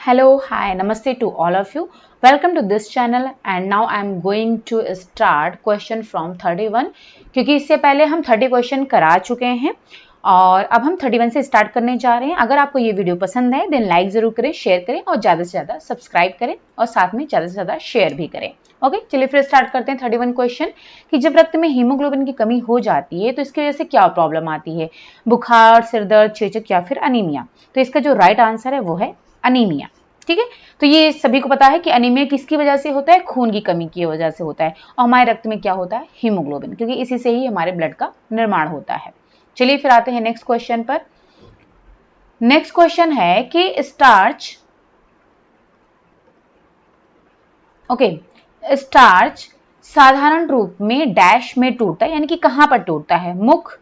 Hello, hi, namaste to all of you. Welcome to this channel and now I am going to start question from 31 क्योंकि इससे पहले हम 30 question करा चुके हैं और अब हम 31 से स्टार्ट करने जा रहे हैं। अगर आपको ये वीडियो पसंद है देन लाइक जरूर करें, शेयर करें और ज़्यादा से ज़्यादा सब्सक्राइब करें और साथ में ज़्यादा से ज़्यादा शेयर भी करें। ओके, चलिए फिर स्टार्ट करते हैं 31 क्वेश्चन कि जब रक्त में हीमोग्लोबिन की कमी हो जाती है तो इसकी वजह से क्या प्रॉब्लम आती है, बुखार, सिरदर्द, चेचक या फिर अनीमिया। तो इसका जो राइट आंसर है वो है अनीमिया। ठीक है, तो ये सभी को पता है कि अनीमिया किसकी वजह से होता है, खून की कमी की वजह से होता है और हमारे रक्त में क्या होता है, हीमोग्लोबिन, क्योंकि इसी से ही हमारे ब्लड का निर्माण होता है। चलिए फिर आते हैं नेक्स्ट क्वेश्चन पर। नेक्स्ट क्वेश्चन है कि स्टार्च स्टार्च साधारण रूप में डैश में टूटता है, यानी कि कहां पर टूटता है, मुख,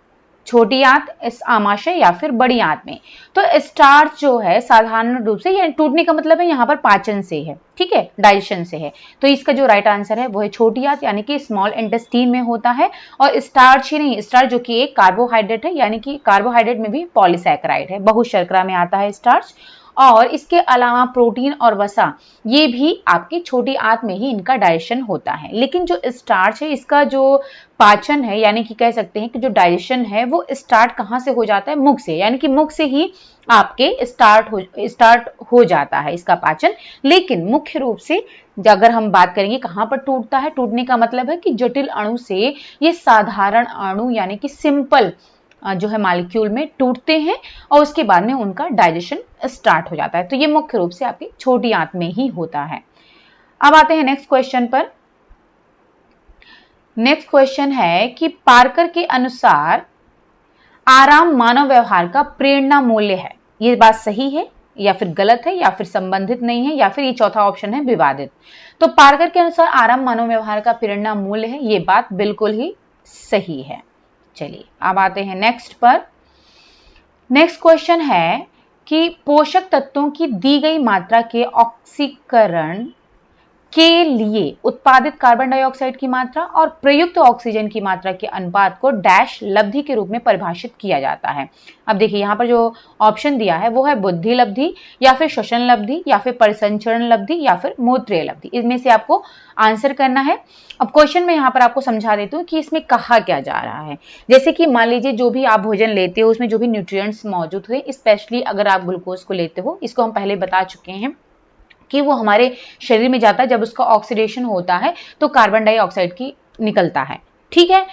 छोटी आंत, इस आमाशय या फिर बड़ी आंत में। तो स्टार्च जो है साधारण रूप से, यानी टूटने का मतलब है यहाँ पर पाचन से है, ठीक है, डाइजेशन से है। तो इसका जो राइट आंसर है वो है छोटी आंत, यानी कि स्मॉल इंटेस्टाइन में होता है। और स्टार्च ही नहीं, स्टार्च जो कि एक कार्बोहाइड्रेट है, यानी कि कार्बोहाइड्रेट में भी पॉलीसैकेराइड है, बहुशर्करा में आता है स्टार्च। और इसके अलावा प्रोटीन और वसा ये भी आपकी छोटी आंत में ही इनका डाइजेशन होता है। लेकिन जो स्टार्च है इसका जो पाचन है, यानी कि कह सकते हैं कि जो डाइजेशन है वो स्टार्ट कहाँ से हो जाता है, मुख से, यानी कि मुख से ही आपके स्टार्ट हो जाता है इसका पाचन। लेकिन मुख्य रूप से अगर हम बात करेंगे कहाँ पर टूटता है, टूटने का मतलब है कि जटिल अणु से ये साधारण अणु यानी कि सिंपल जो है मॉलिक्यूल में टूटते हैं और उसके बाद में उनका डाइजेशन स्टार्ट हो जाता है। तो ये मुख्य रूप से आपकी छोटी आंत में ही होता है। अब आते हैं नेक्स्ट क्वेश्चन पर। नेक्स्ट क्वेश्चन है कि पार्कर के अनुसार आराम मानव व्यवहार का प्रेरणा मूल्य है। ये बात सही है या फिर गलत है या फिर संबंधित नहीं है या फिर ये चौथा ऑप्शन है विवादित। तो पार्कर के अनुसार आराम मानव व्यवहार का प्रेरणा मूल्य है, ये बात बिल्कुल ही सही है। चलिए अब आते हैं नेक्स्ट पर। नेक्स्ट क्वेश्चन है कि पोषक तत्वों की दी गई मात्रा के ऑक्सीकरण के लिए उत्पादित कार्बन डाइऑक्साइड की मात्रा और प्रयुक्त ऑक्सीजन की मात्रा के अनुपात को डैश लब्धि के रूप में परिभाषित किया जाता है। अब देखिए यहाँ पर जो ऑप्शन दिया है वो है बुद्धि लब्धि या फिर श्वसन लब्धि या फिर परिसंचरण लब्धि या फिर मूत्रीय लब्धि। इसमें से आपको आंसर करना है। अब क्वेश्चन में यहाँ पर आपको समझा देती हूँ कि इसमें कहा क्या जा रहा है। जैसे कि मान लीजिए जो भी आप भोजन लेते हो उसमें जो भी न्यूट्रिएंट्स मौजूद हुए, स्पेशली अगर आप ग्लूकोज को लेते हो, इसको हम पहले बता चुके हैं कि वो हमारे शरीर में जाता है, जब उसका ऑक्सीडेशन होता है तो कार्बन डाइऑक्साइड की निकलता है। ठीक है,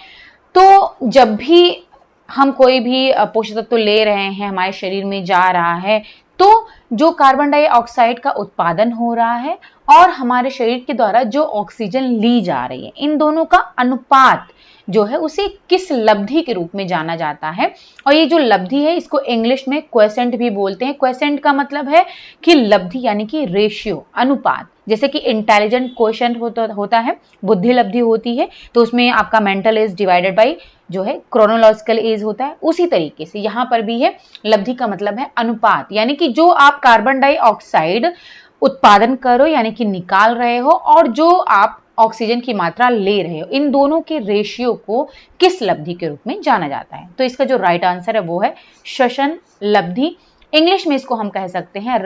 तो जब भी हम कोई भी पोषक तत्व ले रहे हैं, हमारे शरीर में जा रहा है, तो जो कार्बन डाइऑक्साइड का उत्पादन हो रहा है और हमारे शरीर के द्वारा जो ऑक्सीजन ली जा रही है, इन दोनों का अनुपात जो है उसे किस लब्धि के रूप में जाना जाता है। और ये जो लब्धि है इसको इंग्लिश में क्वेसेंट भी बोलते हैं। क्वेसेंट का मतलब है कि लब्धि यानी कि रेशियो, अनुपात। जैसे कि इंटेलिजेंट क्वेश्चन होता है, बुद्धि लब्धि होती है, तो उसमें आपका मेंटल एज डिवाइडेड बाई जो है क्रोनोलॉजिकल एज होता है। उसी तरीके से यहाँ पर भी है, लब्धि का मतलब है अनुपात, यानी कि जो आप कार्बन डाइऑक्साइड उत्पादन करो यानी कि निकाल रहे हो और जो आप ऑक्सीजन की मात्रा ले रहे हो, इन दोनों के रेशियो को किस लब्धि के रूप में जाना जाता है। तो इसका जो राइट आंसर है वो है श्वसन लब्धि। इंग्लिश में इसको हम कह सकते हैं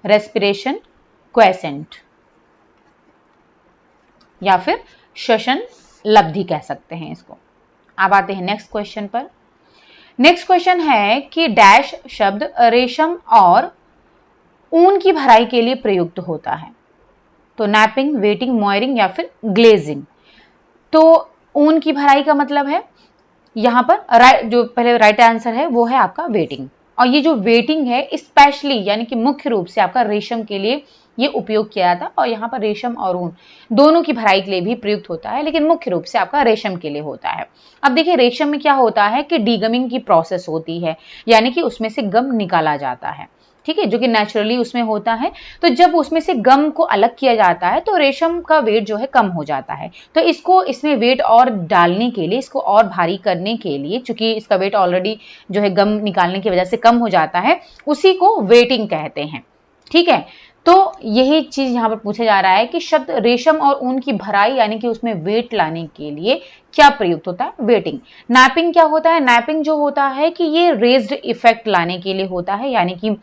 रेस्पिरेशन क्वेसेंट या फिर श्वसन लब्धि कह सकते हैं इसको। अब आते हैं नेक्स्ट क्वेश्चन पर। नेक्स्ट क्वेश्चन है कि डैश शब्द रेशम और ऊन की भराई के लिए प्रयुक्त होता है। तो नैपिंग, वेटिंग, मॉयरिंग या फिर ग्लेजिंग। तो ऊन की भराई का मतलब है यहाँ पर जो पहले राइट आंसर है वो है आपका वेटिंग। और ये जो वेटिंग है स्पेशली यानी कि मुख्य रूप से आपका रेशम के लिए ये उपयोग किया जाता है और यहाँ पर रेशम और ऊन दोनों की भराई के लिए भी प्रयुक्त होता है, लेकिन मुख्य रूप से आपका रेशम के लिए होता है। अब देखिए रेशम में क्या होता है कि डीगमिंग की प्रोसेस होती है, यानी कि उसमें से गम निकाला जाता है, ठीक है, जो कि नेचुरली उसमें होता है। तो जब उसमें से गम को अलग किया जाता है तो रेशम का वेट जो है कम हो जाता है। तो इसको इसमें वेट और डालने के लिए, इसको और भारी करने के लिए, चूंकि इसका वेट ऑलरेडी जो है गम निकालने की वजह से कम हो जाता है, उसी को वेटिंग कहते हैं। ठीक है, तो यही चीज यहाँ पर पूछा जा रहा है कि शब्द रेशम और ऊन की भराई यानी कि उसमें वेट लाने के लिए क्या प्रयुक्त होता है? वेटिंग। नैपिंग क्या होता है? नैपिंग जो होता है कि ये रेज्ड इफेक्ट लाने के लिए होता है, यानी कि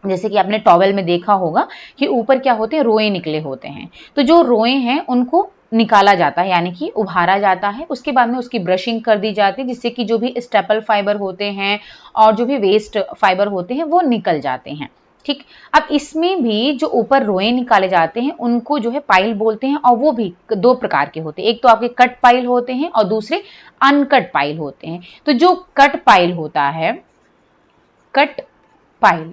जैसे कि आपने टॉवेल में देखा होगा कि ऊपर क्या होते हैं, रोए निकले होते हैं, तो जो रोए हैं उनको निकाला जाता है यानी कि उभारा जाता है, उसके बाद में उसकी ब्रशिंग कर दी जाती है जिससे कि जो भी स्टेपल फाइबर होते हैं और जो भी वेस्ट फाइबर होते हैं वो निकल जाते हैं। ठीक, अब इसमें भी जो ऊपर रोए निकाले जाते हैं उनको जो है पाइल बोलते हैं, और वो भी दो प्रकार के होते हैं, एक तो आपके कट पाइल होते हैं और दूसरे अनकट पाइल होते हैं। तो जो कट पाइल होता है, कट पाइल,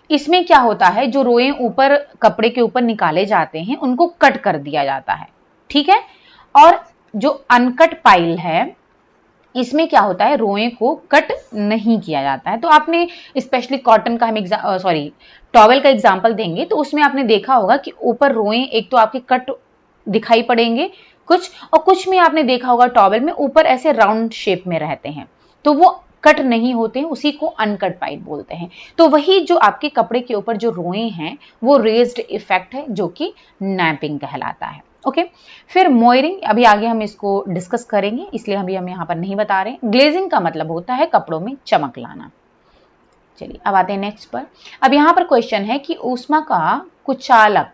इसमें क्या होता है, जो रोए ऊपर कपड़े के ऊपर निकाले जाते हैं उनको कट कर दिया जाता है, ठीक है। और जो अनकट पाइल है इसमें क्या होता है, रोए को कट नहीं किया जाता है। तो आपने स्पेशली कॉटन का हम टॉवेल का एग्जांपल देंगे तो उसमें आपने देखा होगा कि ऊपर रोए एक तो आपके कट दिखाई पड़ेंगे कुछ, और कुछ में आपने देखा होगा टॉवेल में ऊपर ऐसे राउंड शेप में रहते हैं, तो वो कट नहीं होते हैं, उसी को अनकट पाइल बोलते हैं। तो वही जो आपके कपड़े के ऊपर जो रोए हैं वो रेज्ड इफेक्ट है जो कि नैपिंग कहलाता है। ओके, फिर मोयरिंग अभी आगे हम इसको डिस्कस करेंगे, इसलिए हम यहाँ पर नहीं बता रहे। ग्लेजिंग का मतलब होता है कपड़ों में चमक लाना। चलिए अब आते हैं नेक्स्ट पर। अब यहाँ पर क्वेश्चन है कि ऊष्मा का कुचालक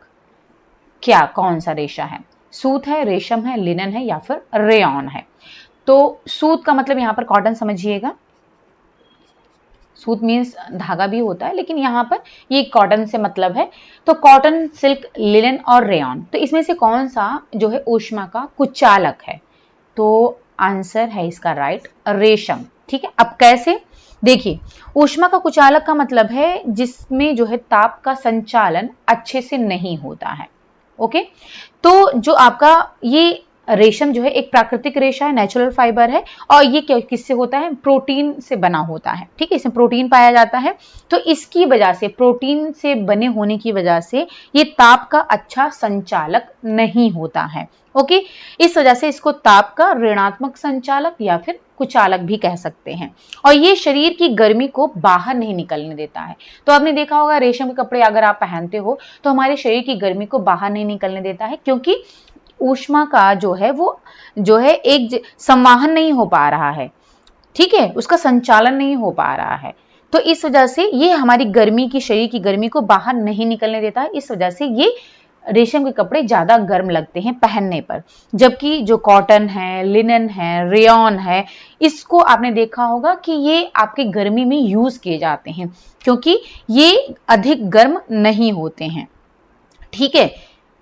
क्या कौन सा रेशा है? सूत है, रेशम है, लिनन है या फिर रेयॉन है? तो सूत का मतलब यहाँ पर कॉटन समझिएगा, सूत मीन्स धागा भी होता है लेकिन यहाँ पर ये कॉटन से मतलब है। तो कॉटन, सिल्क, लिनन और रेयॉन, तो इसमें से कौन सा जो है ऊष्मा का कुचालक है? तो आंसर है इसका राइट, रेशम। ठीक है, अब कैसे? देखिए, ऊष्मा का कुचालक का मतलब है जिसमें जो है ताप का संचालन अच्छे से नहीं होता है। ओके, तो जो आपका ये रेशम जो है एक प्राकृतिक रेशा है, नेचुरल फाइबर है, और ये किससे होता है? प्रोटीन से बना होता है। ठीक है, इसमें प्रोटीन पाया जाता है, तो इसकी वजह से, प्रोटीन से बने होने की वजह से ये ताप का अच्छा संचालक नहीं होता है। ओके, इस वजह से इसको ताप का ऋणात्मक संचालक या फिर कुचालक भी कह सकते हैं। और ये शरीर की गर्मी को बाहर नहीं निकलने देता है। तो आपने देखा होगा रेशम के कपड़े अगर आप पहनते हो तो हमारे शरीर की गर्मी को बाहर नहीं निकलने देता है, क्योंकि ऊष्मा का जो है वो जो है एक संवाहन नहीं हो पा रहा है। ठीक है, उसका संचालन नहीं हो पा रहा है, तो इस वजह से ये हमारी गर्मी की, शरीर की गर्मी को बाहर नहीं निकलने देता है। इस वजह से ये रेशम के कपड़े ज्यादा गर्म लगते हैं पहनने पर। जबकि जो कॉटन है, लिनन है, रेयॉन है, इसको आपने देखा होगा कि ये आपके गर्मी में यूज किए जाते हैं क्योंकि ये अधिक गर्म नहीं होते हैं। ठीक है,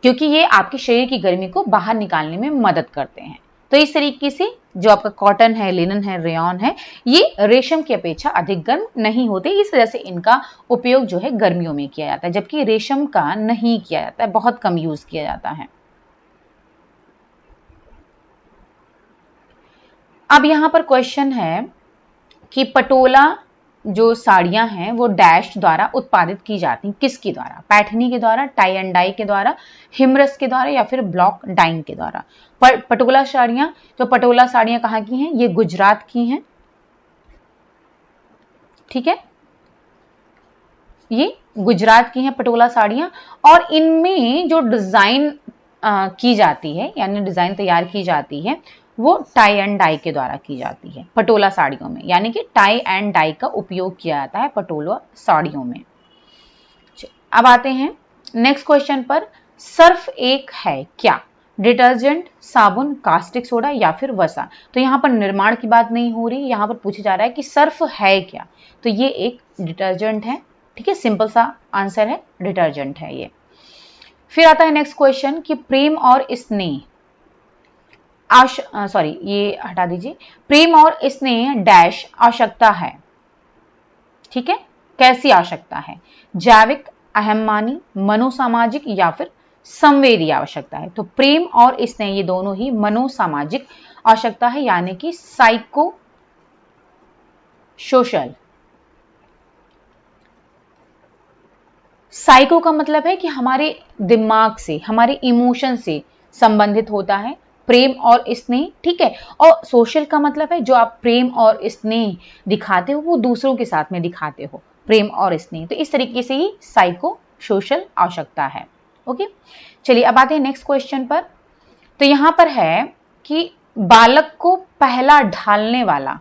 क्योंकि ये आपके शरीर की गर्मी को बाहर निकालने में मदद करते हैं। तो इस तरीके से जो आपका कॉटन है, लिनन है, रेयॉन है, ये रेशम की अपेक्षा अधिक गर्म नहीं होते, इस वजह से इनका उपयोग जो है गर्मियों में किया जाता है, जबकि रेशम का नहीं किया जाता है, बहुत कम यूज किया जाता है। अब यहां पर क्वेश्चन है कि पटोला जो साड़ियां हैं वो डैश द्वारा उत्पादित की जाती हैं, किसके द्वारा? पैठनी के द्वारा, टाई एंड डाई के द्वारा, हिमरस के द्वारा या फिर ब्लॉक डाइंग के द्वारा। पटोला साड़ियां, जो पटोला साड़ियां कहाँ की हैं? ये गुजरात की हैं। ठीक है, ये गुजरात की हैं पटोला साड़ियां, और इनमें जो डिजाइन की जाती है, यानी डिजाइन तैयार की जाती है, वो टाई एंड डाई के द्वारा की जाती है पटोला साड़ियों में, यानी कि टाई एंड डाई का उपयोग किया जाता है पटोला साड़ियों में। अब आते हैं नेक्स्ट क्वेश्चन पर। सर्फ एक है क्या? डिटर्जेंट, साबुन, कास्टिक सोडा या फिर वसा? तो यहां पर निर्माण की बात नहीं हो रही, यहां पर पूछा जा रहा है कि सर्फ है क्या? तो ये एक डिटर्जेंट है। ठीक है, सिंपल सा आंसर है, डिटर्जेंट है ये। फिर आता है नेक्स्ट क्वेश्चन कि प्रेम और स्नेह, ये हटा दीजिए। प्रेम और स्नेह डैश आवश्यकता है। ठीक है, कैसी आवश्यकता है? जैविक, अहम्मानी, मनोसामाजिक या फिर संवेदी आवश्यकता है। तो प्रेम और स्नेह ये दोनों ही मनोसामाजिक आवश्यकता है, यानी कि साइको सोशल। साइको का मतलब है कि हमारे दिमाग से, हमारे इमोशन से संबंधित होता है प्रेम और स्नेह। ठीक है, और सोशल का मतलब है जो आप प्रेम और स्नेह दिखाते हो वो दूसरों के साथ में दिखाते हो, प्रेम और स्नेह। तो इस तरीके से ही साइको सोशल आवश्यकता है। ओके, चलिए अब आते हैं नेक्स्ट क्वेश्चन पर। तो यहां पर है कि बालक को पहला ढालने वाला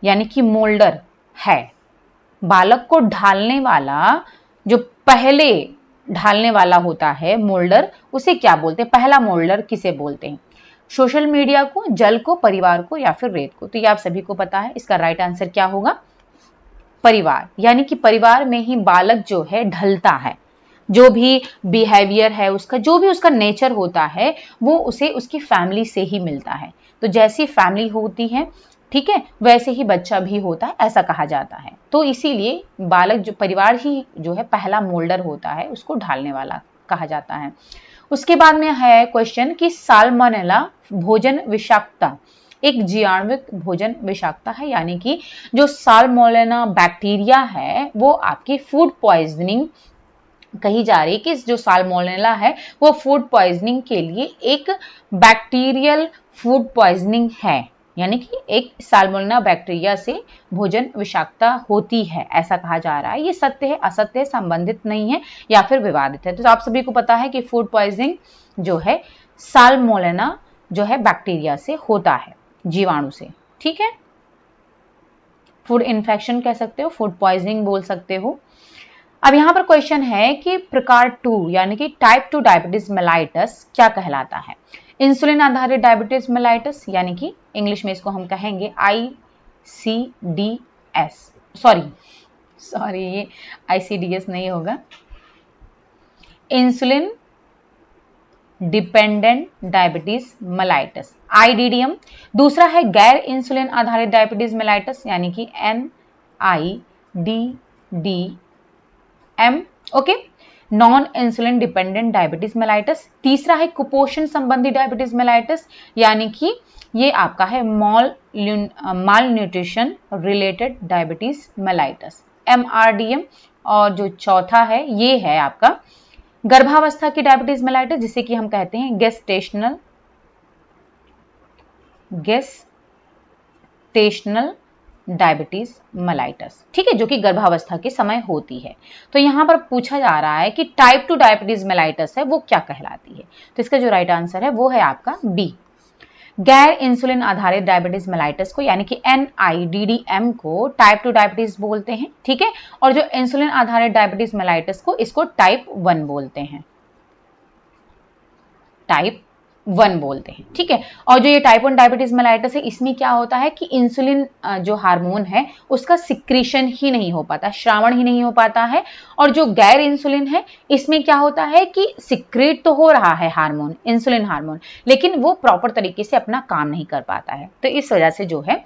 यानी कि मोल्डर है। बालक को ढालने वाला, जो पहले ढालने वाला होता है मोल्डर, उसे क्या बोलते हैं? पहला मोल्डर किसे बोलते हैं? सोशल मीडिया को, जल को, परिवार को या फिर रेत को? तो ये आप सभी को पता है, इसका राइट आंसर क्या होगा? परिवार। यानी कि परिवार में ही बालक जो है ढलता है। जो भी बिहेवियर है उसका, जो भी उसका नेचर होता है, वो उसे उसकी फैमिली से ही मिलता है। तो जैसी फैमिली होती है, ठीक है, वैसे ही बच्चा भी होता है, ऐसा कहा जाता है। तो इसीलिए बालक, जो परिवार ही जो है पहला मोल्डर होता है, उसको ढालने वाला कहा जाता है। उसके बाद में है क्वेश्चन कि साल्मोनेला भोजन विषाक्तता एक जीवाणुविक भोजन विषाक्तता है, यानी कि जो साल्मोनेला बैक्टीरिया है वो आपकी फूड पॉइजनिंग कही जा रही है कि जो साल्मोनेला है वो फूड पॉइजनिंग के लिए एक बैक्टीरियल फूड पॉइजनिंग है, यानी कि एक साल्मोनेला बैक्टीरिया से भोजन विषाक्तता होती है, ऐसा कहा जा रहा है। ये सत्य है, असत्य है, संबंधित नहीं है या फिर विवादित है? तो आप सभी को पता है कि फूड पॉइजनिंग जो है साल्मोनेला जो है बैक्टीरिया से होता है, जीवाणु से। ठीक है, फूड इन्फेक्शन कह सकते हो, फूड पॉइजनिंग बोल सकते हो। अब यहां पर क्वेश्चन है कि प्रकार 2 यानी कि टाइप 2 डायबिटीज मेलाइटस क्या कहलाता है? इंसुलिन आधारित डायबिटीज मेलाइटस, यानी कि इंग्लिश में इसको हम कहेंगे ICDS, सॉरी ये ICDS नहीं होगा, insulin dependent diabetes mellitus, IDDM। दूसरा है गैर इंसुलिन आधारित डायबिटीज मेलाइटस, यानी कि NIDDM। Okay, non insulin dependent diabetes mellitus. तीसरा है कुपोषण संबंधी डायबिटीज मेलाइटस, यानी कि ये आपका है malnutrition related diabetes mellitus, MRDM। और जो चौथा है ये है आपका गर्भावस्था की डायबिटीज मेलाइटस, जिसे कि हम कहते हैं गेस्टेशनल डायबिटीज मेलाइटस। ठीक है, जो कि गर्भावस्था के समय होती है। तो यहां पर पूछा जा रहा है कि टाइप 2 डायबिटीज मेलाइटस है वो क्या कहलाती है? तो इसका जो राइट आंसर है वो है आपका बी, गैर इंसुलिन आधारित डायबिटीज मेलाइटस को, यानी कि NIDDM को टाइप 2 डायबिटीज बोलते हैं। ठीक है, और जो इंसुलिन आधारित डायबिटीज मेलाइटस को, इसको टाइप 1 बोलते हैं, टाइप 1 बोलते हैं। ठीक है, और जो ये टाइप 1 डायबिटीज मेलाइटस है, इसमें क्या होता है कि इंसुलिन जो हार्मोन है उसका सिक्रीशन ही नहीं हो पाता, श्रावण ही नहीं हो पाता है। और जो गैर इंसुलिन है, इसमें क्या होता है कि सिक्रेट तो हो रहा है हार्मोन, इंसुलिन हार्मोन, लेकिन वो प्रॉपर तरीके से अपना काम नहीं कर पाता है। तो इस वजह से जो है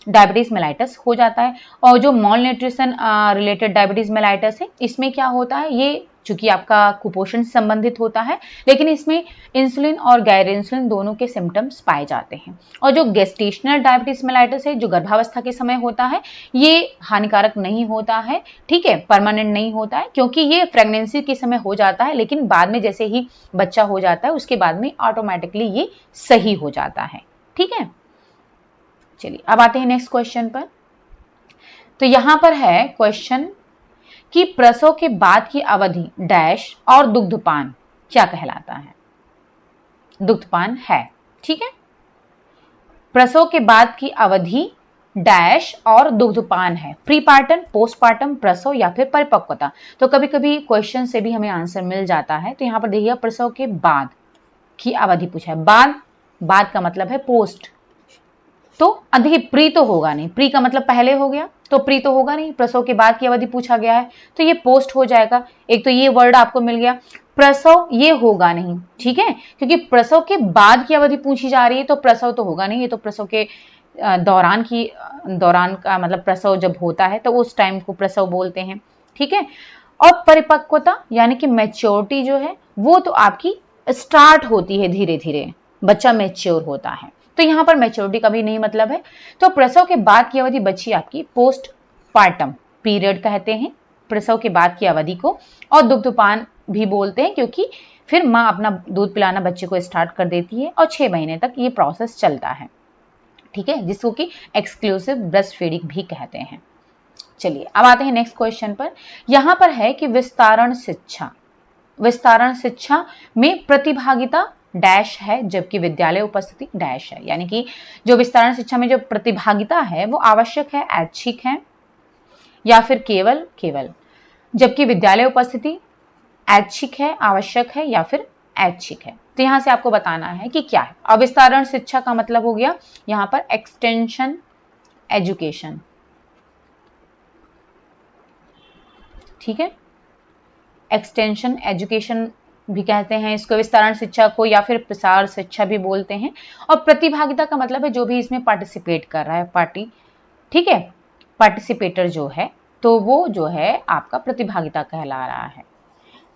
डायबिटीज मेलाइटस हो जाता है। और जो mall nutrition related diabetes mellitus है, इसमें क्या होता है, ये चूंकि आपका कुपोषण संबंधित होता है, लेकिन इसमें इंसुलिन और गैर इंसुलिन दोनों के सिम्टम्स पाए जाते हैं। और जो गेस्टेशनल डायबिटीज मेलाइटस है, जो गर्भावस्था के समय होता है, ये हानिकारक नहीं होता है। ठीक है, परमानेंट नहीं होता है, क्योंकि ये प्रेगनेंसी के समय हो जाता है, लेकिन बाद में जैसे ही बच्चा हो जाता है उसके बाद में ऑटोमेटिकली ये सही हो जाता है। ठीक है, चलिए अब आते हैं नेक्स्ट क्वेश्चन पर। तो यहां पर है क्वेश्चन कि प्रसव के बाद की अवधि डैश और दुग्धपान क्या कहलाता है? दुग्धपान है। ठीक है, प्रसव के बाद की अवधि डैश और दुग्धपान है, प्रीपार्टम, पोस्टपार्टम, प्रसव या फिर परिपक्वता। तो कभी कभी क्वेश्चन से भी हमें आंसर मिल जाता है। तो यहां पर देखिए प्रसव के बाद की अवधि पूछा है, बाद का मतलब है पोस्ट। तो देखिए प्री तो होगा नहीं, प्री का मतलब पहले हो गया, तो प्री तो होगा नहीं, प्रसव के बाद की अवधि पूछा गया है तो ये पोस्ट हो जाएगा। एक तो ये वर्ड आपको मिल गया, प्रसव ये होगा नहीं। ठीक है, क्योंकि प्रसव के बाद की अवधि पूछी जा रही है तो प्रसव तो होगा नहीं, ये तो प्रसव के दौरान का मतलब प्रसव जब होता है तो उस टाइम को प्रसव बोलते हैं। ठीक है, और परिपक्वता यानी कि मैच्योरिटी जो है वो तो आपकी स्टार्ट होती है, धीरे धीरे बच्चा मैच्योर होता है। तो यहां पर मैच्योरिटी का भी नहीं मतलब है। तो प्रसव के बाद की अवधि बची आपकी पोस्ट पार्टम पीरियड कहते हैं प्रसव के बाद की अवधि को, और दुग्धपान भी बोलते हैं, क्योंकि फिर माँ अपना दूध पिलाना बच्चे को स्टार्ट कर देती है और 6 महीने तक ये प्रोसेस चलता है। ठीक है, जिसको कि एक्सक्लूसिव ब्रेस्ट फीडिंग भी कहते हैं। चलिए अब आते हैं नेक्स्ट क्वेश्चन पर। यहां पर है कि विस्तारण शिक्षा विस्तारण शिक्षा में प्रतिभागिता डैश है, जबकि विद्यालय उपस्थिति डैश है। यानी कि जो विस्तारण शिक्षा में जो प्रतिभागिता है वो आवश्यक है, ऐच्छिक है या फिर केवल केवल, जबकि विद्यालय उपस्थिति ऐच्छिक है, आवश्यक है या फिर ऐच्छिक है। तो यहां से आपको बताना है कि क्या है। अब विस्तारण शिक्षा का मतलब हो गया यहां पर एक्सटेंशन एजुकेशन, ठीक है, एक्सटेंशन एजुकेशन भी कहते हैं इसको, विस्तारण शिक्षा को, या फिर प्रसार शिक्षा भी बोलते हैं। और प्रतिभागिता का मतलब है जो भी इसमें पार्टिसिपेट कर रहा है, पार्टी, ठीक है, पार्टिसिपेटर जो है, तो वो जो है आपका प्रतिभागिता कहला रहा है।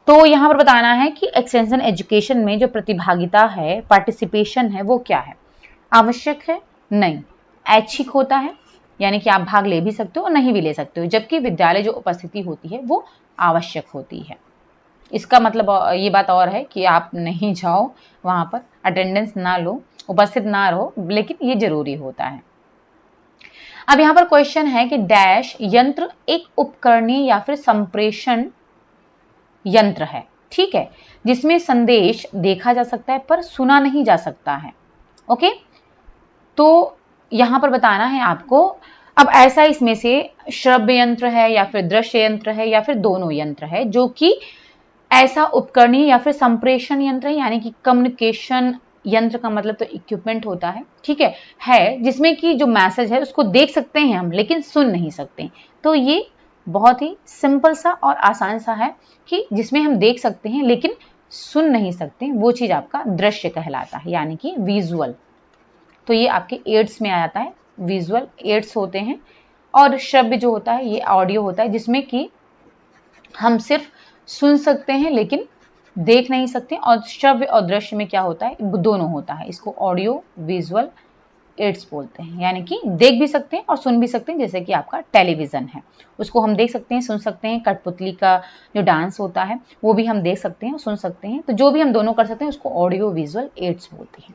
तो यहां पर बताना है कि एक्सटेंशन एजुकेशन में जो प्रतिभागिता है, पार्टिसिपेशन है, वो क्या है, आवश्यक है, नहीं, ऐच्छिक होता है, यानी कि आप भाग ले भी सकते हो और नहीं भी ले सकते हो, जबकि विद्यालय जो उपस्थिति होती है वो आवश्यक होती है। इसका मतलब ये बात और है कि आप नहीं जाओ वहां पर, अटेंडेंस ना लो, उपस्थित ना रहो, लेकिन ये जरूरी होता है। अब यहां पर क्वेश्चन है कि डैश यंत्र एक उपकरणीय या फिर संप्रेषण यंत्र है, ठीक है, जिसमें संदेश देखा जा सकता है पर सुना नहीं जा सकता है। ओके, तो यहां पर बताना है आपको। अब ऐसा इसमें से श्रव्य यंत्र है या फिर दृश्य यंत्र है या फिर दोनों यंत्र है, जो कि ऐसा उपकरणीय या फिर संप्रेषण यंत्र है, यानी कि कम्युनिकेशन यंत्र का मतलब तो इक्विपमेंट होता है, ठीक है, जिसमें कि जो मैसेज है उसको देख सकते हैं हम लेकिन सुन नहीं सकते। तो ये बहुत ही सिंपल सा और आसान सा है कि जिसमें हम देख सकते हैं लेकिन सुन नहीं सकते, वो चीज आपका दृश्य कहलाता है, यानी कि विजुअल। तो ये आपके एड्स में आ जाता है, विजुअल एड्स होते हैं। और श्रव्य जो होता है ये ऑडियो होता है, जिसमें कि हम सिर्फ सुन सकते हैं लेकिन देख नहीं सकते। और श्रव्य और दृश्य में क्या होता है, दोनों होता है, इसको ऑडियो विजुअल एड्स बोलते हैं, यानी कि देख भी सकते हैं और सुन भी सकते हैं। जैसे कि आपका टेलीविजन है, उसको हम देख सकते हैं, सुन सकते हैं। कठपुतली का जो डांस होता है वो भी हम देख सकते हैं और सुन सकते हैं। तो जो भी हम दोनों कर सकते हैं उसको ऑडियो विजुअल एड्स बोलते हैं।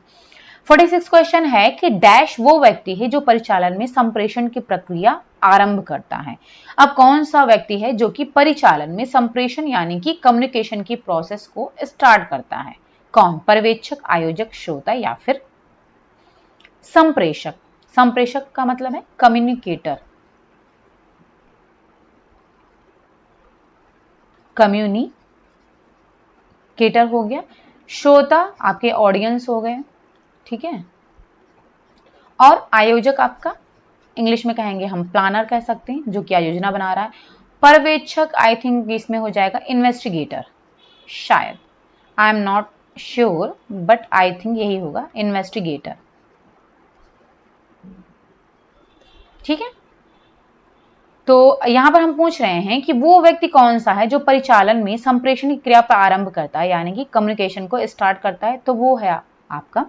46 क्वेश्चन है कि डैश वो व्यक्ति है जो परिचालन में संप्रेषण की प्रक्रिया आरंभ करता है। अब कौन सा व्यक्ति है जो कि परिचालन में संप्रेषण यानी कि कम्युनिकेशन की प्रोसेस को स्टार्ट करता है? कौन? पर्यवेक्षक, आयोजक, श्रोता या फिर संप्रेषक। संप्रेषक का मतलब है कम्युनिकेटर, कम्युनिकेटर हो गया। श्रोता आपके ऑडियंस हो गए, ठीक है। और आयोजक आपका इंग्लिश में कहेंगे हम प्लानर कह सकते हैं, जो कि योजना बना रहा है। पर्यवेक्षक आई थिंक इसमें हो जाएगा इन्वेस्टिगेटर, शायद, I am not sure but I think यही होगा, इन्वेस्टिगेटर, ठीक है। तो यहां पर हम पूछ रहे हैं कि वो व्यक्ति कौन सा है जो परिचालन में संप्रेषण की क्रिया प्रारंभ करता है, यानी कि कम्युनिकेशन को स्टार्ट करता है। तो वो है आपका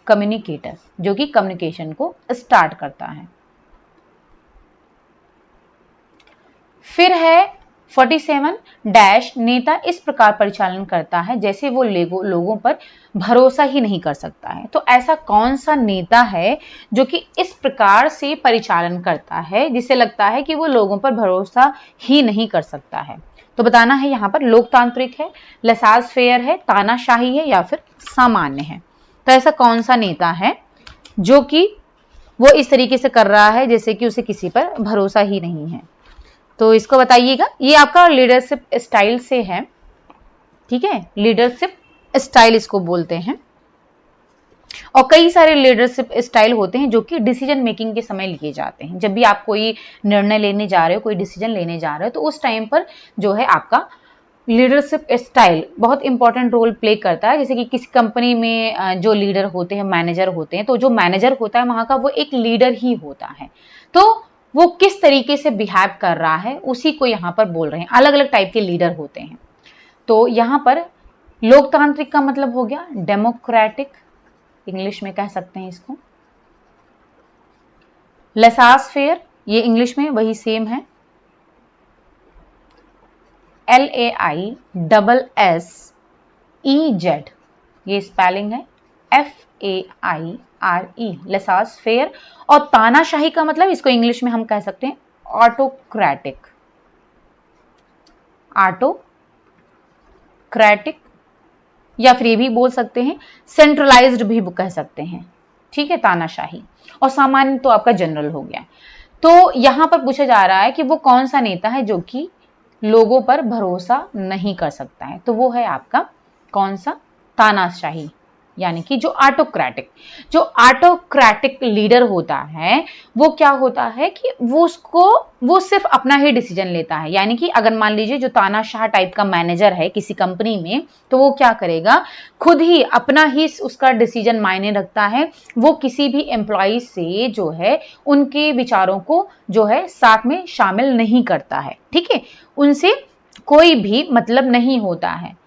कम्युनिकेटर, जो कि कम्युनिकेशन को स्टार्ट करता है। फिर है 47 डैश नेता इस प्रकार परिचालन करता है जैसे वो लोगों पर भरोसा ही नहीं कर सकता है। तो ऐसा कौन सा नेता है जो कि इस प्रकार से परिचालन करता है जिसे लगता है कि वो लोगों पर भरोसा ही नहीं कर सकता है? तो बताना है यहाँ पर लोकतांत्रिक है, लेसाज फेयर है, तानाशाही है या फिर सामान्य है। तो ऐसा कौन सा नेता है जो कि वो इस तरीके से कर रहा है जैसे कि उसे किसी पर भरोसा ही नहीं है? तो इसको बताइएगा। ये आपका लीडरशिप स्टाइल से है, ठीक है, लीडरशिप स्टाइल इसको बोलते हैं। और कई सारे लीडरशिप स्टाइल होते हैं जो कि डिसीजन मेकिंग के समय लिए जाते हैं। जब भी आप कोई निर्णय लेने जा रहे हो, कोई डिसीजन लेने जा रहे हो, तो उस टाइम पर जो है आपका लीडरशिप स्टाइल बहुत इंपॉर्टेंट रोल प्ले करता है। जैसे कि किसी कंपनी में जो लीडर होते हैं, मैनेजर होते हैं, तो जो मैनेजर होता है वहां का वो एक लीडर ही होता है। तो वो किस तरीके से बिहेव कर रहा है उसी को यहाँ पर बोल रहे हैं। अलग अलग टाइप के लीडर होते हैं। तो यहाँ पर लोकतांत्रिक का मतलब हो गया डेमोक्रेटिक, इंग्लिश में कह सकते हैं इसको। लेसास फेयर, ये इंग्लिश में वही सेम है, LAISSEZ, ये स्पेलिंग है, FAIRE, लेसास फेयर। और तानाशाही का मतलब इसको इंग्लिश में हम कह सकते हैं ऑटोक्रेटिक, ऑटोक्रेटिक, या फिर ये भी बोल सकते हैं सेंट्रलाइज्ड भी कह सकते हैं, ठीक है, तानाशाही। और सामान्य तो आपका जनरल हो गया। तो यहां पर पूछा जा रहा है कि वो कौन सा नेता है जो कि लोगों पर भरोसा नहीं कर सकता है, तो वो है आपका कौन सा, तानाशाही, यानी कि जो ऑटोक्रेटिक लीडर होता है वो क्या होता है कि वो सिर्फ अपना ही डिसीजन लेता है। यानी कि अगर मान लीजिए जो तानाशाह टाइप का मैनेजर है किसी कंपनी में, तो वो क्या करेगा, खुद ही अपना ही उसका डिसीजन मायने रखता है। वो किसी भी एम्प्लॉय से जो है उनके विचारों को जो है साथ में शामिल नहीं करता है, ठीक है, उनसे कोई भी मतलब नहीं होता है,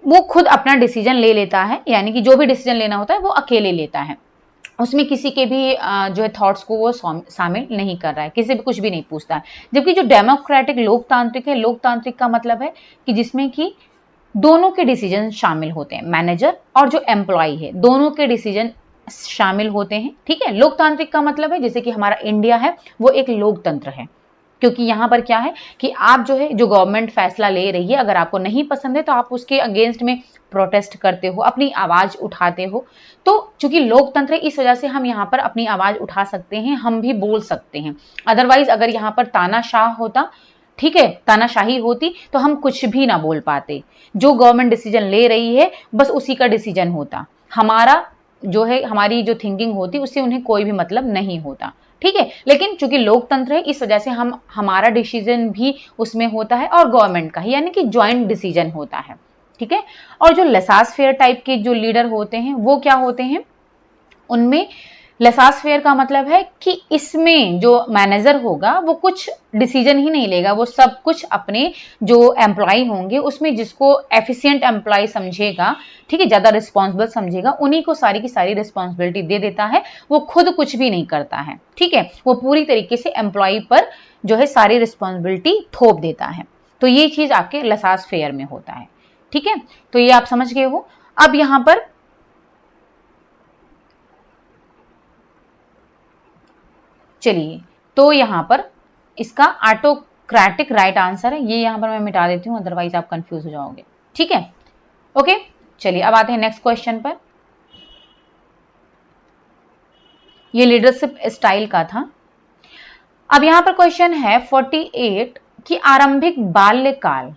वो खुद अपना डिसीजन ले लेता है। यानी कि जो भी डिसीजन लेना होता है वो अकेले लेता है, उसमें किसी के भी जो है थॉट्स को वो शामिल नहीं कर रहा है, किसी भी कुछ भी नहीं पूछता है। जबकि जो डेमोक्रेटिक लोकतांत्रिक है, लोकतांत्रिक का मतलब है कि जिसमें कि दोनों के डिसीजन शामिल होते हैं, मैनेजर और जो एम्प्लॉय है दोनों के डिसीजन शामिल होते हैं, ठीक है। लोकतांत्रिक का मतलब है जैसे कि हमारा इंडिया है वो एक लोकतंत्र है, क्योंकि यहां पर क्या है कि आप जो है जो गवर्नमेंट फैसला ले रही है अगर आपको नहीं पसंद है तो आप उसके अगेंस्ट में प्रोटेस्ट करते हो, अपनी आवाज उठाते हो। तो चूंकि लोकतंत्र है इस वजह से हम यहाँ पर अपनी आवाज उठा सकते हैं, हम भी बोल सकते हैं। अदरवाइज अगर यहाँ पर तानाशाह होता, ठीक है, तानाशाही होती तो हम कुछ भी ना बोल पाते। जो गवर्नमेंट डिसीजन ले रही है बस उसी का डिसीजन होता, हमारा जो है हमारी जो थिंकिंग होती उससे उन्हें कोई भी मतलब नहीं होता, ठीक है। लेकिन चूंकि लोकतंत्र है इस वजह से हमारा डिसीजन भी उसमें होता है और गवर्नमेंट का ही, यानी कि ज्वाइंट डिसीजन होता है, ठीक है। और जो लेसास फेयर टाइप के जो लीडर होते हैं वो क्या होते हैं, उनमें लेसास फेयर का मतलब है कि इसमें जो मैनेजर होगा वो कुछ डिसीजन ही नहीं लेगा, वो सब कुछ अपने जो एम्प्लॉय होंगे उसमें जिसको एफिशिएंट एम्प्लॉय समझेगा, ठीक है, ज्यादा रिस्पॉन्सिबल समझेगा, उन्हीं को सारी की सारी रिस्पॉन्सिबिलिटी दे देता है, वो खुद कुछ भी नहीं करता है, ठीक है। वो पूरी तरीके से एम्प्लॉय पर जो है सारी रिस्पॉन्सिबिलिटी थोप देता है। तो ये चीज आपके लेसास फेयर में होता है, ठीक है। तो ये आप समझ गए हो। अब यहां पर चलिए, तो यहां पर इसका ऑटोक्रेटिक राइट आंसर है, ये यहां पर मैं मिटा देती हूं अदरवाइज आप कंफ्यूज हो जाओगे, ठीक है, ओके। चलिए अब आते हैं नेक्स्ट क्वेश्चन पर। ये लीडरशिप स्टाइल का था। अब यहां पर क्वेश्चन है 48 कि आरंभिक बाल्यकाल,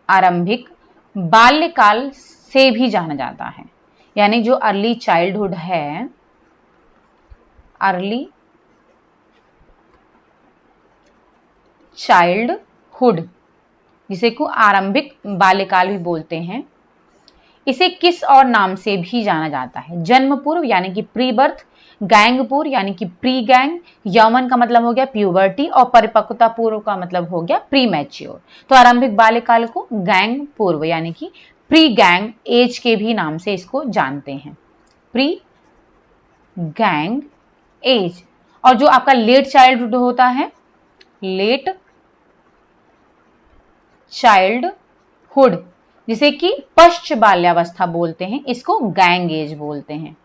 आरंभिक बाल्यकाल से भी जाना जाता है, यानी जो अर्ली चाइल्डहुड है, अर्ली चाइल्डहुड जिसे को आरंभिक बाल्यकाल भी बोलते हैं, इसे किस और नाम से भी जाना जाता है, जन्म पूर्व यानी कि प्री बर्थ, गैंग पूर्व यानी कि प्री गैंग, यौवन का मतलब हो गया प्यूबर्टी, और परिपक्वता पूर्व का मतलब हो गया प्री मैच्योर। तो आरंभिक बाल्यकाल को गैंग पूर्व यानी कि प्री गैंग एज के भी नाम से इसको जानते हैं, प्री गैंग एज। और जो आपका लेट चाइल्डहुड होता है, लेट चाइल्डहुड जिसे कि पश्च बाल्यावस्था बोलते हैं, इसको गैंग एज बोलते हैं,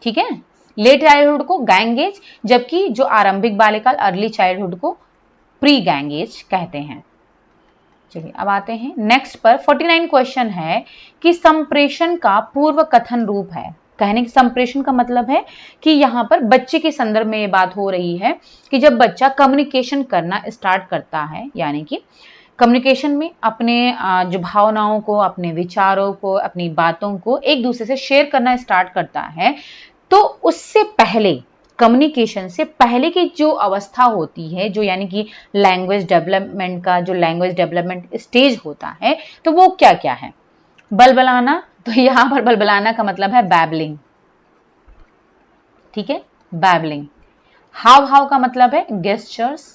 ठीक है। लेट चाइल्डहुड को गैंग एज, जबकि जो आरंभिक बाल्यकाल अर्ली चाइल्डहुड को प्री गैंग एज कहते हैं। चलिए अब आते हैं नेक्स्ट पर। 49 क्वेश्चन है कि संप्रेषण का पूर्व कथन रूप है। कहने की संप्रेषण का मतलब है कि यहां पर बच्चे के संदर्भ में ये बात हो रही है कि जब बच्चा कम्युनिकेशन करना स्टार्ट करता है, यानी कि कम्युनिकेशन में अपने जो भावनाओं को, अपने विचारों को, अपनी बातों को एक दूसरे से शेयर करना स्टार्ट करता है, तो उससे पहले, कम्युनिकेशन से पहले की जो अवस्था होती है, जो यानी कि लैंग्वेज डेवलपमेंट का जो लैंग्वेज डेवलपमेंट स्टेज होता है, तो वो क्या क्या है, बलबलाना। तो यहां पर बलबलाना का मतलब है बैबलिंग, ठीक है, बैबलिंग। हाव भाव का मतलब है गेस्चर्स,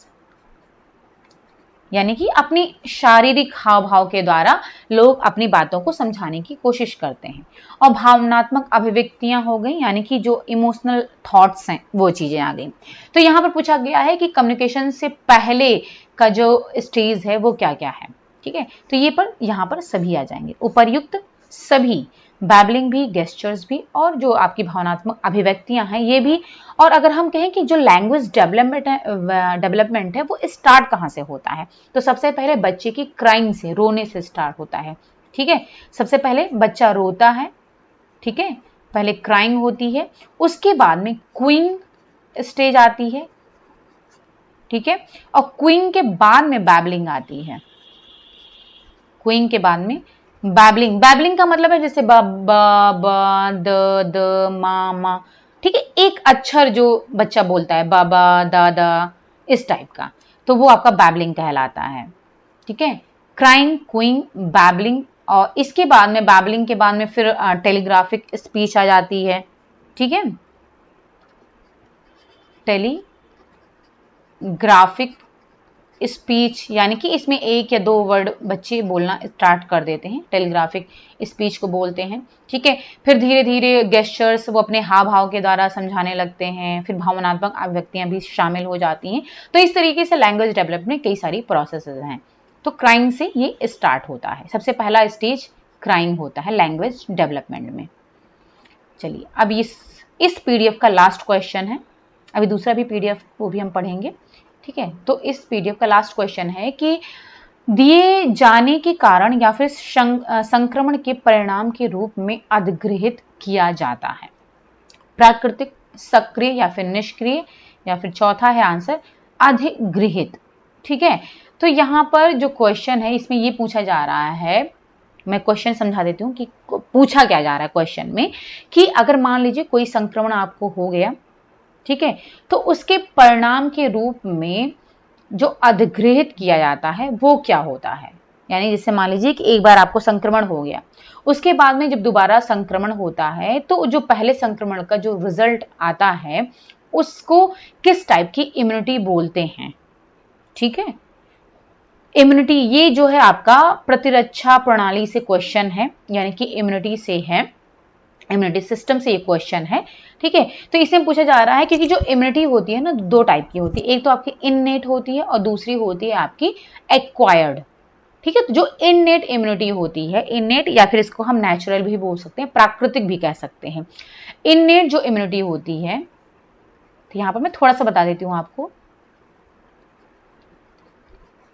यानी कि अपनी शारीरिक हाव भाव के द्वारा लोग अपनी बातों को समझाने की कोशिश करते हैं। और भावनात्मक अभिव्यक्तियां हो गई, यानी कि जो इमोशनल थॉट्स हैं वो चीजें आ गई। तो यहां पर पूछा गया है कि कम्युनिकेशन से पहले का जो स्टेज है वो क्या क्या है, ठीक है। तो ये पर यहां पर सभी आ जाएंगे, उपर्युक्त सभी बैबलिंग भी, गेस्चर्स भी, और जो आपकी भावनात्मक अभिव्यक्तियां हैं ये भी। और अगर हम कहें कि जो लैंग्वेज डेवलपमेंट है वो स्टार्ट कहाँ से होता है, तो सबसे पहले बच्चे की क्राइंग से, रोने से स्टार्ट होता है। ठीक है, सबसे पहले बच्चा रोता है, ठीक है, पहले क्राइंग होती है, उसके बाद में क्वीइंग स्टेज आती है, ठीक है, और क्वीइंग के बाद में बैबलिंग आती है। क्वीइंग के बाद में बैबलिंग, बैबलिंग का मतलब है जैसे ब ब ब द द मा, ठीक है, एक अक्षर जो बच्चा बोलता है, ब ब द द, इस टाइप का, तो वो आपका बैबलिंग कहलाता है। ठीक है, क्राइंग, क्वीइंग, बैबलिंग, और इसके बाद में, बैबलिंग के बाद में फिर टेलीग्राफिक स्पीच आ जाती है। ठीक है, टेलीग्राफिक स्पीच यानी कि इसमें एक या दो वर्ड बच्चे बोलना स्टार्ट कर देते हैं, टेलीग्राफिक स्पीच को बोलते हैं। ठीक है, फिर धीरे धीरे गेस्चर्स वो अपने हाव भाव के द्वारा समझाने लगते हैं, फिर भावनात्मक अभिव्यक्तियां भी शामिल हो जाती हैं। तो इस तरीके से लैंग्वेज डेवलपमेंट में कई सारी प्रोसेसेस हैं। तो क्राइंग से ये स्टार्ट होता है, सबसे पहला स्टेज क्राइंग होता है लैंग्वेज डेवलपमेंट में। चलिए, अब इस पीडीएफ का लास्ट क्वेश्चन है, अभी दूसरा भी पीडीएफ वो भी हम पढ़ेंगे। ठीक है, तो इस पीडीएफ का लास्ट क्वेश्चन है कि दिए जाने के कारण या फिर संक्रमण के परिणाम के रूप में अधिग्रहित किया जाता है, प्राकृतिक, सक्रिय या फिर निष्क्रिय, या फिर चौथा है आंसर अधिग्रहित। ठीक है, तो यहां पर जो क्वेश्चन है इसमें ये पूछा जा रहा है, मैं क्वेश्चन समझा देती हूँ कि पूछा क्या जा रहा है क्वेश्चन में, कि अगर मान लीजिए कोई संक्रमण आपको हो गया, ठीक है, तो उसके परिणाम के रूप में जो अधिग्रहित किया जाता है वो क्या होता है। यानी जैसे मान लीजिए कि एक बार आपको संक्रमण हो गया, उसके बाद में जब दोबारा संक्रमण होता है तो जो पहले संक्रमण का जो रिजल्ट आता है उसको किस टाइप की इम्यूनिटी बोलते हैं। ठीक है, इम्यूनिटी, ये जो है आपका प्रतिरक्षा प्रणाली से क्वेश्चन है, यानी कि इम्यूनिटी से है, इम्यूनिटी सिस्टम से ये क्वेश्चन है। ठीक है, तो इसमें पूछा जा रहा है क्योंकि जो इम्यूनिटी होती है ना, दो टाइप की होती है, एक तो आपकी इननेट होती है और दूसरी होती है आपकी एक्वायर्ड। ठीक है, तो जो इननेट इम्यूनिटी होती है, इननेट या फिर इसको हम नेचुरल भी बोल सकते हैं, प्राकृतिक भी कह सकते हैं। इननेट जो इम्यूनिटी होती है, तो यहां पर मैं थोड़ा सा बता देती हूं आपको,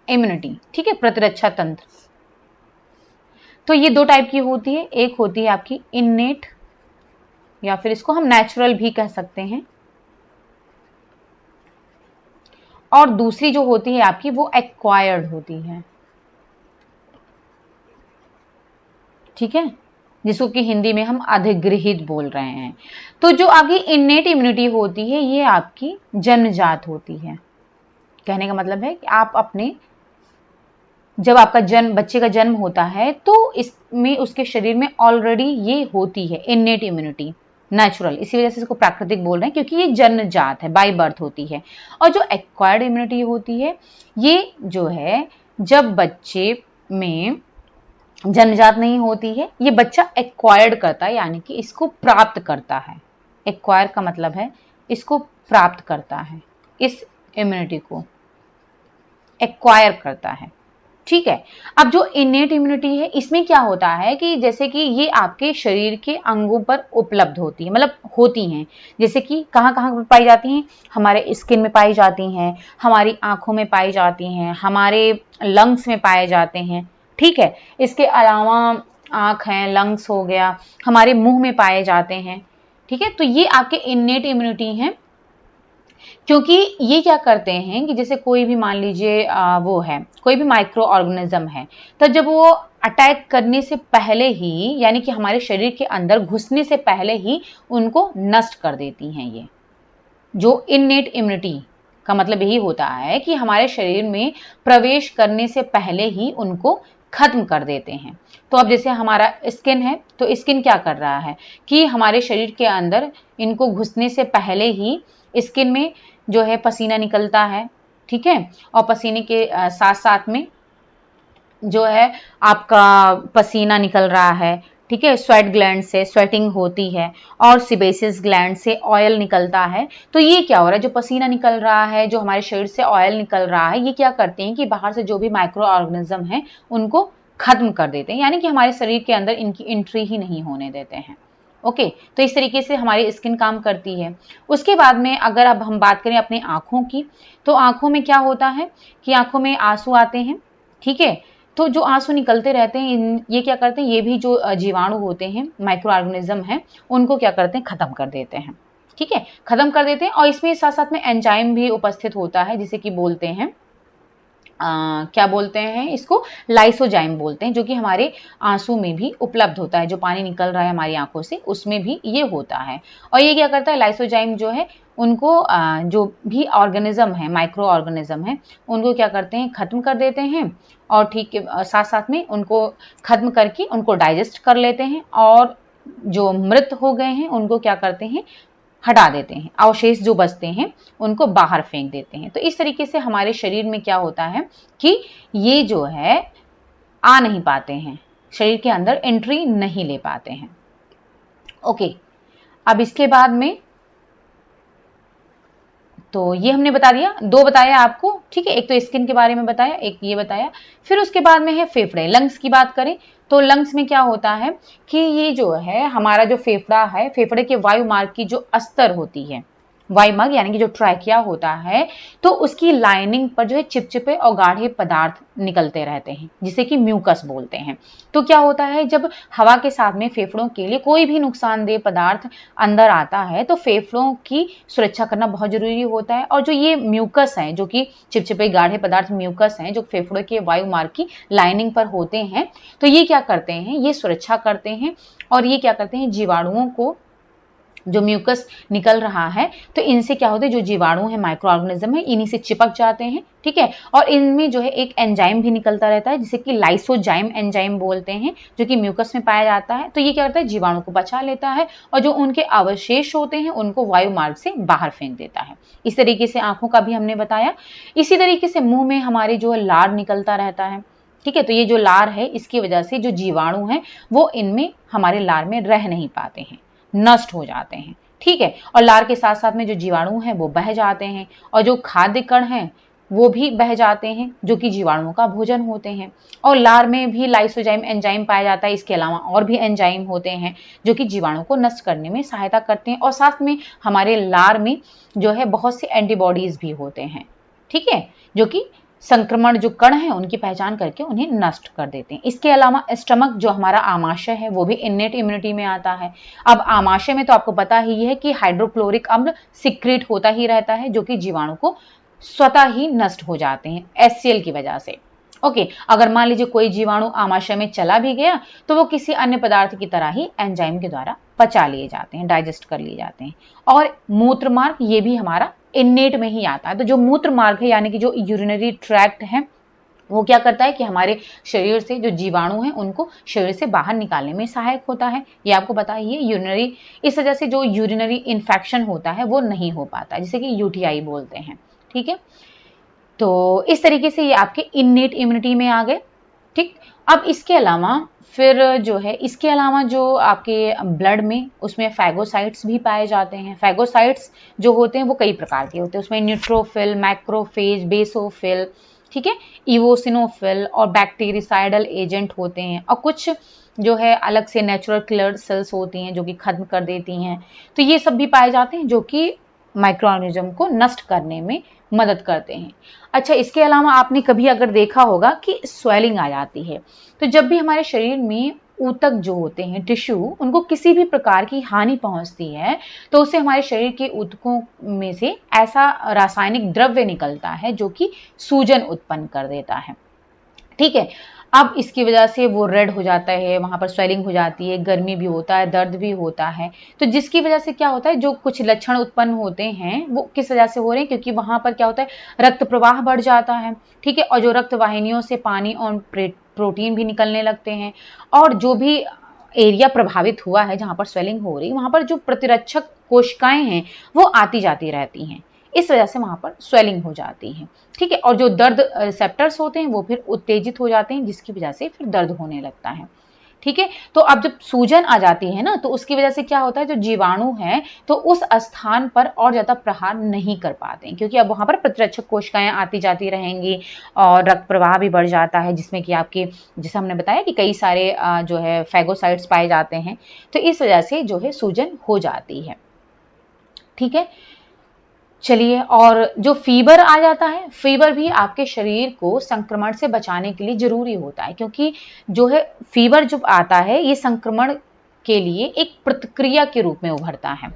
इम्यूनिटी, ठीक है, प्रतिरक्षा तंत्र, तो ये दो टाइप की होती है, एक होती है आपकी इननेट या फिर इसको हम नेचुरल भी कह सकते हैं, और दूसरी जो होती है आपकी वो एक्वायर्ड होती है। ठीक है, जिसको कि हिंदी में हम अधिग्रहित बोल रहे हैं। तो जो आपकी इननेट इम्यूनिटी होती है ये आपकी जन्मजात होती है। कहने का मतलब है कि आप अपने, जब आपका जन्म, बच्चे का जन्म होता है तो इसमें उसके शरीर में ऑलरेडी ये होती है इननेट इम्यूनिटी, नेचुरल, इसी वजह से इसको प्राकृतिक बोल रहे हैं क्योंकि ये जन्मजात है, बाय बर्थ होती है। और जो एक्वायर्ड इम्यूनिटी होती है ये जो है जब बच्चे में जन्मजात नहीं होती है, ये बच्चा एक्वायर्ड करता है, यानी कि इसको प्राप्त करता है। एक्वायर का मतलब है इसको प्राप्त करता है, इस इम्यूनिटी को एक्वायर करता है। ठीक है, अब जो इनेट इम्यूनिटी है इसमें क्या होता है कि जैसे कि ये आपके शरीर के अंगों पर उपलब्ध होती है, मतलब होती हैं, जैसे कि कहाँ कहाँ पर पाई जाती हैं, हमारे स्किन में पाई जाती हैं, हमारी आंखों में पाई जाती हैं, हमारे लंग्स में पाए जाते हैं। ठीक है, इसके अलावा आंख है, लंग्स हो गया, हमारे मुंह में पाए जाते हैं। ठीक है, तो ये आपके इनेट इम्यूनिटी हैं, क्योंकि ये क्या करते हैं कि जैसे कोई भी मान लीजिए वो है, कोई भी माइक्रो ऑर्गेनिज्म है, तो जब वो अटैक करने से पहले ही, यानी कि हमारे शरीर के अंदर घुसने से पहले ही उनको नष्ट कर देती हैं। ये जो इननेट इम्यूनिटी का मतलब यही होता है कि हमारे शरीर में प्रवेश करने से पहले ही उनको खत्म कर देते हैं। तो अब जैसे हमारा स्किन है, तो स्किन क्या कर रहा है कि हमारे शरीर के अंदर इनको घुसने से पहले ही स्किन में जो है पसीना निकलता है। ठीक है, और पसीने के साथ साथ में जो है आपका पसीना निकल रहा है। ठीक है, स्वेट ग्लैंड से स्वेटिंग होती है और सिबेसिस ग्लैंड से ऑयल निकलता है। तो ये क्या हो रहा है, जो पसीना निकल रहा है, जो हमारे शरीर से ऑयल निकल रहा है, ये क्या करते हैं कि बाहर से जो भी माइक्रो ऑर्गेनिज्म है उनको खत्म कर देते हैं, यानी कि हमारे शरीर के अंदर इनकी एंट्री ही नहीं होने देते हैं। ओके, तो इस तरीके से हमारी स्किन काम करती है। उसके बाद में अगर अब हम बात करें अपनी आँखों की, तो आँखों में क्या होता है कि आँखों में आँसू आते हैं, ठीक है? तो जो आँसू निकलते रहते हैं, ये क्या करते हैं, ये भी जो जीवाणु होते हैं, माइक्रो ऑर्गेनिज्म हैं, उनको क्या करते हैं, खत्म कर देते हैं, ठीक है? खत्म कर देते हैं। और इसमें साथ-साथ में एंजाइम भी उपस्थित होता है, जिसे कि बोलते हैं क्या बोलते हैं इसको, लाइसोजाइम बोलते हैं, जो कि हमारे आंसू में भी उपलब्ध होता है। जो पानी निकल रहा है हमारी आंखों से, उसमें भी ये होता है। और ये क्या करता है, लाइसोजाइम जो है उनको जो भी ऑर्गेनिज्म है, माइक्रो ऑर्गेनिज्म है, उनको क्या करते हैं, खत्म कर देते हैं। और ठीक है, साथ साथ में उनको खत्म करके उनको डाइजेस्ट कर लेते हैं। और जो मृत हो गए हैं उनको क्या करते हैं, हटा देते हैं, अवशेष जो बचते हैं उनको बाहर फेंक देते हैं। तो इस तरीके से हमारे शरीर में क्या होता है कि ये जो है आ नहीं पाते हैं, शरीर के अंदर एंट्री नहीं ले पाते हैं। ओके, अब इसके बाद में तो ये हमने बता दिया, दो बताया आपको, ठीक है? एक तो स्किन के बारे में बताया, एक ये बताया। फिर उसके बाद में है फेफड़े, लंग्स की बात करें तो लंग्स में क्या होता है कि ये जो है हमारा जो फेफड़ा है, फेफड़े के वायु मार्ग की जो अस्तर होती है, वायुमग यानी कि जो ट्रैकिया होता है, तो उसकी लाइनिंग पर जो है चिपचिपे और गाढ़े पदार्थ निकलते रहते हैं, जिसे कि म्यूकस बोलते हैं। तो क्या होता है, जब हवा के साथ में फेफड़ों के लिए कोई भी नुकसानदेह पदार्थ अंदर आता है तो फेफड़ों की सुरक्षा करना बहुत जरूरी होता है। और जो ये म्यूकस है, जो कि चिपचिपे गाढ़े पदार्थ म्यूकस हैं, जो फेफड़ों के वायु मार्ग की लाइनिंग पर होते हैं, तो ये क्या करते हैं, ये सुरक्षा करते हैं। और ये क्या करते हैं, जीवाणुओं को, जो म्यूकस निकल रहा है तो इनसे क्या होता है, जो जीवाणु है, माइक्रो ऑर्गेनिज्म है, इन्हीं से चिपक जाते हैं, ठीक है? और इनमें जो है एक एंजाइम भी निकलता रहता है, जिसे कि लाइसोजाइम एंजाइम बोलते हैं, जो कि म्यूकस में पाया जाता है। तो ये क्या करता है, जीवाणु को बचा लेता है और जो उनके अवशेष होते हैं उनको वायु मार्ग से बाहर फेंक देता है। इस तरीके से आंखों का भी हमने बताया। इसी तरीके से मुंह में हमारे जो लार निकलता रहता है, ठीक है? तो ये जो लार है, इसकी वजह से जो जीवाणु है वो इनमें, हमारे लार में रह नहीं पाते हैं, नष्ट हो जाते हैं, ठीक है? और लार के साथ साथ में जो जीवाणु हैं वो बह जाते हैं, और जो खाद्य कण हैं वो भी बह जाते हैं, जो कि जीवाणुओं का भोजन होते हैं। और लार में भी लाइसोजाइम एंजाइम पाया जाता है। इसके अलावा और भी एंजाइम होते हैं जो कि जीवाणु को नष्ट करने में सहायता करते हैं। और साथ में हमारे लार में जो है बहुत से एंटीबॉडीज भी होते हैं, ठीक है, जो कि संक्रमण जो कण हैं उनकी पहचान करके उन्हें नष्ट कर देते हैं। इसके अलावा स्टमक, जो हमारा आमाशय है, वो भी इन्नेट इम्यूनिटी में आता है। अब आमाशय में तो आपको पता ही है कि हाइड्रोक्लोरिक अम्ल सिक्रेट होता ही रहता है, जो कि जीवाणु को स्वतः ही नष्ट हो जाते हैं HCl की वजह से। ओके, अगर मान लीजिए कोई जीवाणु आमाशय में चला भी गया तो वो किसी अन्य पदार्थ की तरह ही एंजाइम के द्वारा पचा लिए जाते हैं, डाइजेस्ट कर लिए जाते हैं। और मूत्र मार्ग, ये भी हमारा इन्नेट में ही आता है। तो जो मूत्र मार्ग है, यानी कि जो यूरिनरी ट्रैक्ट है, वो क्या करता है कि हमारे शरीर से जो जीवाणु हैं उनको शरीर से बाहर निकालने में सहायक होता है। ये आपको पता ही है, यूरिनरी, इस वजह से जो यूरिनरी इन्फेक्शन होता है वो नहीं हो पाता, जिसे कि UTI बोलते हैं, ठीक है? तो इस तरीके से ये आपके इन्नेट इम्यूनिटी में आ गए, ठीक। अब इसके अलावा फिर जो है, इसके अलावा जो आपके ब्लड में, उसमें फैगोसाइट्स भी पाए जाते हैं। फैगोसाइट्स जो होते हैं वो कई प्रकार के होते हैं, उसमें न्यूट्रोफिल, मैक्रोफेज, बेसोफिल, ठीक है, इवोसिनोफिल और बैक्टीरिसाइडल एजेंट होते हैं। और कुछ जो है अलग से नेचुरल किलर सेल्स होती हैं जो कि खत्म कर देती हैं। तो ये सब भी पाए जाते हैं जो कि माइक्रो ऑर्गेनिज्म को नष्ट करने में मदद करते हैं। अच्छा, इसके अलावा आपने कभी अगर देखा होगा कि स्वेलिंग आ जाती है, तो जब भी हमारे शरीर में ऊतक जो होते हैं, टिश्यू, उनको किसी भी प्रकार की हानि पहुंचती है तो उससे हमारे शरीर के ऊतकों में से ऐसा रासायनिक द्रव्य निकलता है जो कि सूजन उत्पन्न कर देता है, ठीक है। अब इसकी वजह से वो रेड हो जाता है, वहाँ पर स्वेलिंग हो जाती है, गर्मी भी होता है, दर्द भी होता है। तो जिसकी वजह से क्या होता है, जो कुछ लक्षण उत्पन्न होते हैं वो किस वजह से हो रहे हैं, क्योंकि वहाँ पर क्या होता है, रक्त प्रवाह बढ़ जाता है, ठीक है। और जो रक्त वाहिनियों से पानी और प्रोटीन भी निकलने लगते हैं। और जो भी एरिया प्रभावित हुआ है, जहाँ पर स्वेलिंग हो रही है, वहाँ पर जो प्रतिरक्षक कोशिकाएं हैं वो आती जाती रहती हैं, इस वजह से वहाँ पर स्वेलिंग हो जाती है, ठीक है। और जो दर्द रिसेप्टर्स होते हैं वो फिर उत्तेजित हो जाते हैं, जिसकी वजह से फिर दर्द होने लगता है, ठीक है। तो अब जब सूजन आ जाती है ना, तो उसकी वजह से क्या होता है, जो जीवाणु है तो उस स्थान पर और ज्यादा प्रहार नहीं कर पाते हैं, क्योंकि अब वहां पर प्रतिरक्षक कोशिकाएं आती जाती रहेंगी और रक्त प्रवाह भी बढ़ जाता है, जिसमें कि आपके, जैसे हमने बताया कि कई सारे जो है फैगोसाइट्स पाए जाते हैं, तो इस वजह से जो है सूजन हो जाती है। ठीक है, चलिए, और जो फीवर आ जाता है, फीवर भी आपके शरीर को संक्रमण से बचाने के लिए जरूरी होता है, क्योंकि जो है फीवर जब आता है ये संक्रमण के लिए एक प्रतिक्रिया के रूप में उभरता है।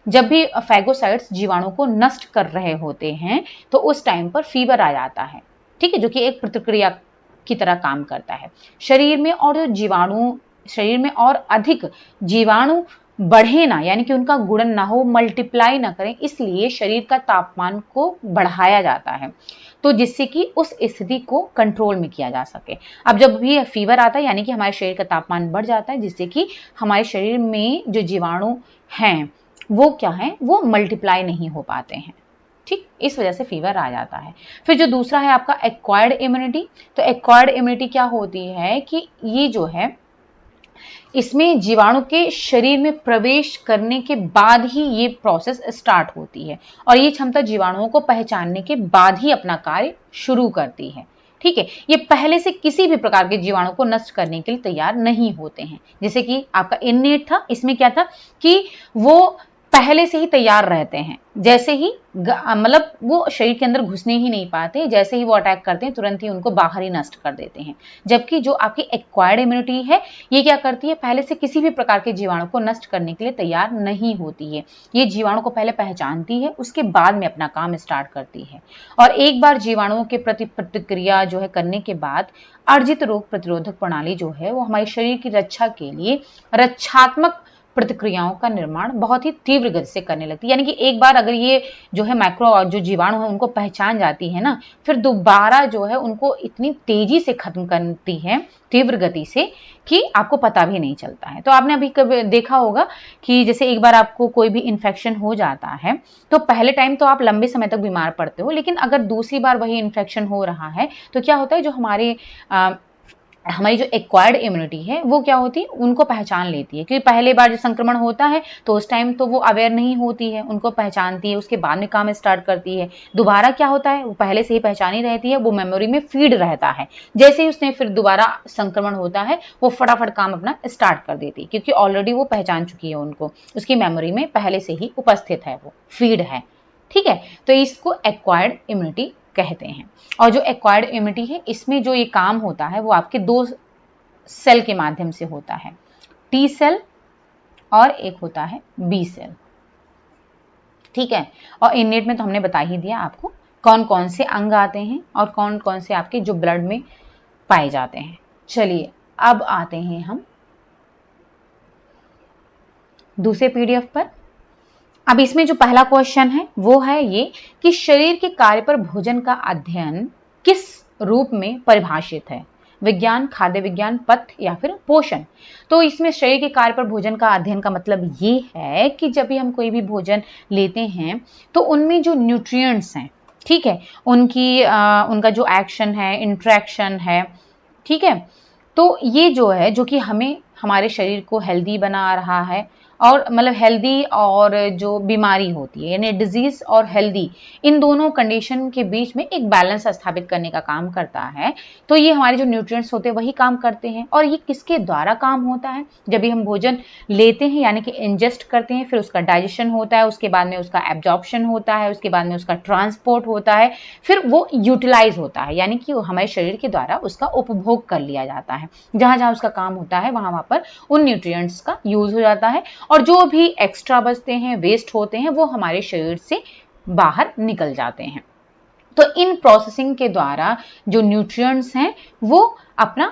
जब भी फैगोसाइट्स जीवाणु को नष्ट कर रहे होते हैं तो उस टाइम पर फीवर आ जाता है, ठीक है, जो कि एक प्रतिक्रिया की तरह काम करता है। शरीर में और अधिक जीवाणु बढ़े ना, यानी कि उनका गुणन ना हो, मल्टीप्लाई ना करें, इसलिए शरीर का तापमान को बढ़ाया जाता है, तो जिससे कि उस स्थिति को कंट्रोल में किया जा सके। अब जब भी फीवर आता है यानी कि हमारे शरीर का तापमान बढ़ जाता है, जिससे कि हमारे शरीर में जो जीवाणु हैं वो क्या है, वो मल्टीप्लाई नहीं हो पाते हैं, ठीक, इस वजह से फीवर आ जाता है। फिर जो दूसरा है आपका एक्वायर्ड इम्यूनिटी, तो एक्वायर्ड इम्यूनिटी क्या होती है कि ये जो है इसमें जीवाणु के शरीर में प्रवेश करने के बाद ही ये प्रोसेस स्टार्ट होती है, और ये क्षमता जीवाणुओं को पहचानने के बाद ही अपना कार्य शुरू करती है। ठीक है, ये पहले से किसी भी प्रकार के जीवाणु को नष्ट करने के लिए तैयार नहीं होते हैं। जैसे कि आपका इननेट था, इसमें क्या था कि वो पहले से ही तैयार रहते हैं, जैसे ही मतलब वो शरीर के अंदर घुसने ही नहीं पाते, जैसे ही वो अटैक करते हैं तुरंत ही उनको बाहर ही नष्ट कर देते हैं। जबकि जो आपकी एक्वायर्ड इम्यूनिटी है ये क्या करती है, पहले से किसी भी प्रकार के जीवाणु को नष्ट करने के लिए तैयार नहीं होती है। ये जीवाणु को पहले पहचानती है, उसके बाद में अपना काम स्टार्ट करती है, और एक बार जीवाणुओं के प्रति प्रतिक्रिया जो है करने के बाद अर्जित रोग प्रतिरोधक प्रणाली जो है वो हमारे शरीर की रक्षा के लिए रक्षात्मक प्रतिक्रियाओं का निर्माण बहुत ही तीव्र गति से करने लगती है। यानी कि एक बार अगर ये जो है माइक्रो जो जीवाणु है उनको पहचान जाती है ना, फिर दोबारा जो है उनको इतनी तेजी से खत्म करती है, तीव्र गति से, कि आपको पता भी नहीं चलता है। तो आपने अभी कभी देखा होगा कि जैसे एक बार आपको कोई भी इन्फेक्शन हो जाता है तो पहले टाइम तो आप लंबे समय तक बीमार पड़ते हो, लेकिन अगर दूसरी बार वही इन्फेक्शन हो रहा है तो क्या होता है, जो हमारी जो एक्वायर्ड इम्यूनिटी है वो क्या होती है, उनको पहचान लेती है, क्योंकि पहले बार जो संक्रमण होता है तो उस टाइम तो वो अवेयर नहीं होती है, उनको पहचानती है, उसके बाद में काम स्टार्ट करती है। दोबारा क्या होता है, वो पहले से ही पहचानी रहती है, वो मेमोरी में फीड रहता है, जैसे ही उसने फिर दोबारा संक्रमण होता है वो फटाफट काम अपना स्टार्ट कर देती है, क्योंकि ऑलरेडी वो पहचान चुकी है उनको, उसकी मेमोरी में पहले से ही उपस्थित है, वो फीड है। ठीक है, तो इसको एक्वायर्ड इम्यूनिटी कहते हैं। और जो एक्वायर्ड इम्यूनिटी है इसमें जो ये काम होता है वो आपके दो सेल के माध्यम से होता है, टी सेल और एक होता है बी सेल। ठीक है, और इननेट में तो हमने बता ही दिया आपको कौन कौन से अंग आते हैं और कौन कौन से आपके जो ब्लड में पाए जाते हैं। चलिए अब आते हैं हम दूसरे पीडीएफ पर। अब इसमें जो पहला क्वेश्चन है वो है ये कि शरीर के कार्य पर भोजन का अध्ययन किस रूप में परिभाषित है, विज्ञान, खाद्य विज्ञान, पथ्य या फिर पोषण। तो इसमें शरीर के कार्य पर भोजन का अध्ययन का मतलब ये है कि जब भी हम कोई भी भोजन लेते हैं तो उनमें जो न्यूट्रिएंट्स हैं, ठीक है, उनका जो एक्शन है, इंट्रैक्शन है, ठीक है, तो ये जो है जो कि हमें हमारे शरीर को हेल्दी बना रहा है, और मतलब हेल्दी और जो बीमारी होती है यानी डिजीज और हेल्दी, इन दोनों कंडीशन के बीच में एक बैलेंस स्थापित करने का काम करता है। तो ये हमारे जो न्यूट्रिएंट्स होते हैं वही काम करते हैं, और ये किसके द्वारा काम होता है, जब भी हम भोजन लेते हैं यानी कि इंजेस्ट करते हैं, फिर उसका डाइजेशन होता है, उसके बाद में उसका एब्जॉर्प्शन होता है, उसके बाद में उसका ट्रांसपोर्ट होता है, फिर वो यूटिलाइज होता है, यानी कि हमारे शरीर के द्वारा उसका उपभोग कर लिया जाता है। जहां जहां उसका काम होता है वहां पर उन न्यूट्रिएंट्स का यूज हो जाता है, और जो भी एक्स्ट्रा बचते हैं, वेस्ट होते हैं, वो हमारे शरीर से बाहर निकल जाते हैं। तो इन प्रोसेसिंग के द्वारा जो न्यूट्रिएंट्स हैं वो अपना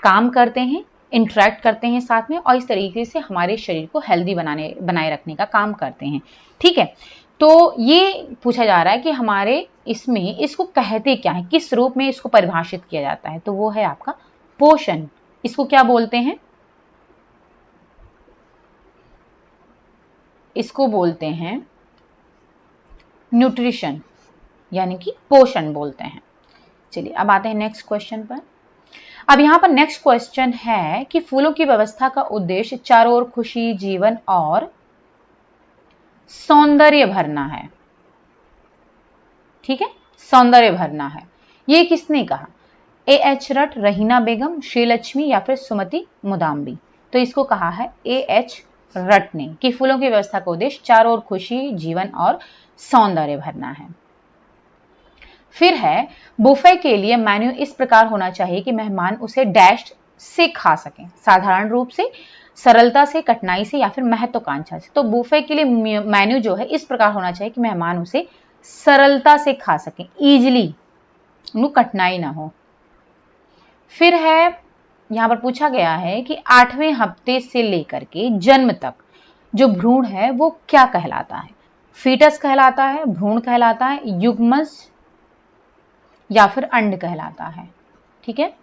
काम करते हैं, इंटरेक्ट करते हैं साथ में, और इस तरीके से हमारे शरीर को हेल्दी बनाए रखने का काम करते हैं। ठीक है, तो ये पूछा जा रहा है कि हमारे इसमें इसको कहते क्या है, किस रूप में इसको परिभाषित किया जाता है, तो वो है आपका पोषण। इसको क्या बोलते हैं, इसको बोलते हैं न्यूट्रिशन, यानी कि पोषण बोलते हैं। चलिए अब आते हैं नेक्स्ट क्वेश्चन पर। अब यहाँ पर नेक्स्ट क्वेश्चन है कि फूलों की व्यवस्था का उद्देश्य चारों ओर खुशी, जीवन और सौंदर्य भरना है। ठीक है, सौंदर्य भरना है। ये किसने कहा? A.H. रट, रहीना बेगम, श्रीलक्ष्मी या फिर सुमति मुदाम्बी। तो इसको कहा है A.H. रट ने कि फूलों की व्यवस्था का उद्देश्य चारों ओर खुशी, जीवन और सौंदर्य भरना है। फिर है बुफे के लिए मेन्यू इस प्रकार होना चाहिए कि मेहमान उसे डैश से खा सकें, साधारण रूप से, सरलता से, कठिनाई से या फिर महत्वाकांक्षा से। तो बुफे के लिए मेन्यू जो है इस प्रकार होना चाहिए कि मेहमान उसे सरलता से खा सकें, इजिली, कठिनाई ना हो। फिर है यहां पर पूछा गया है कि 8वें हफ्ते से लेकर के जन्म तक जो भ्रूण है वो क्या कहलाता है? फीटस कहलाता है, भ्रूण कहलाता है, युग्मज या फिर अंड कहलाता है। ठीक है,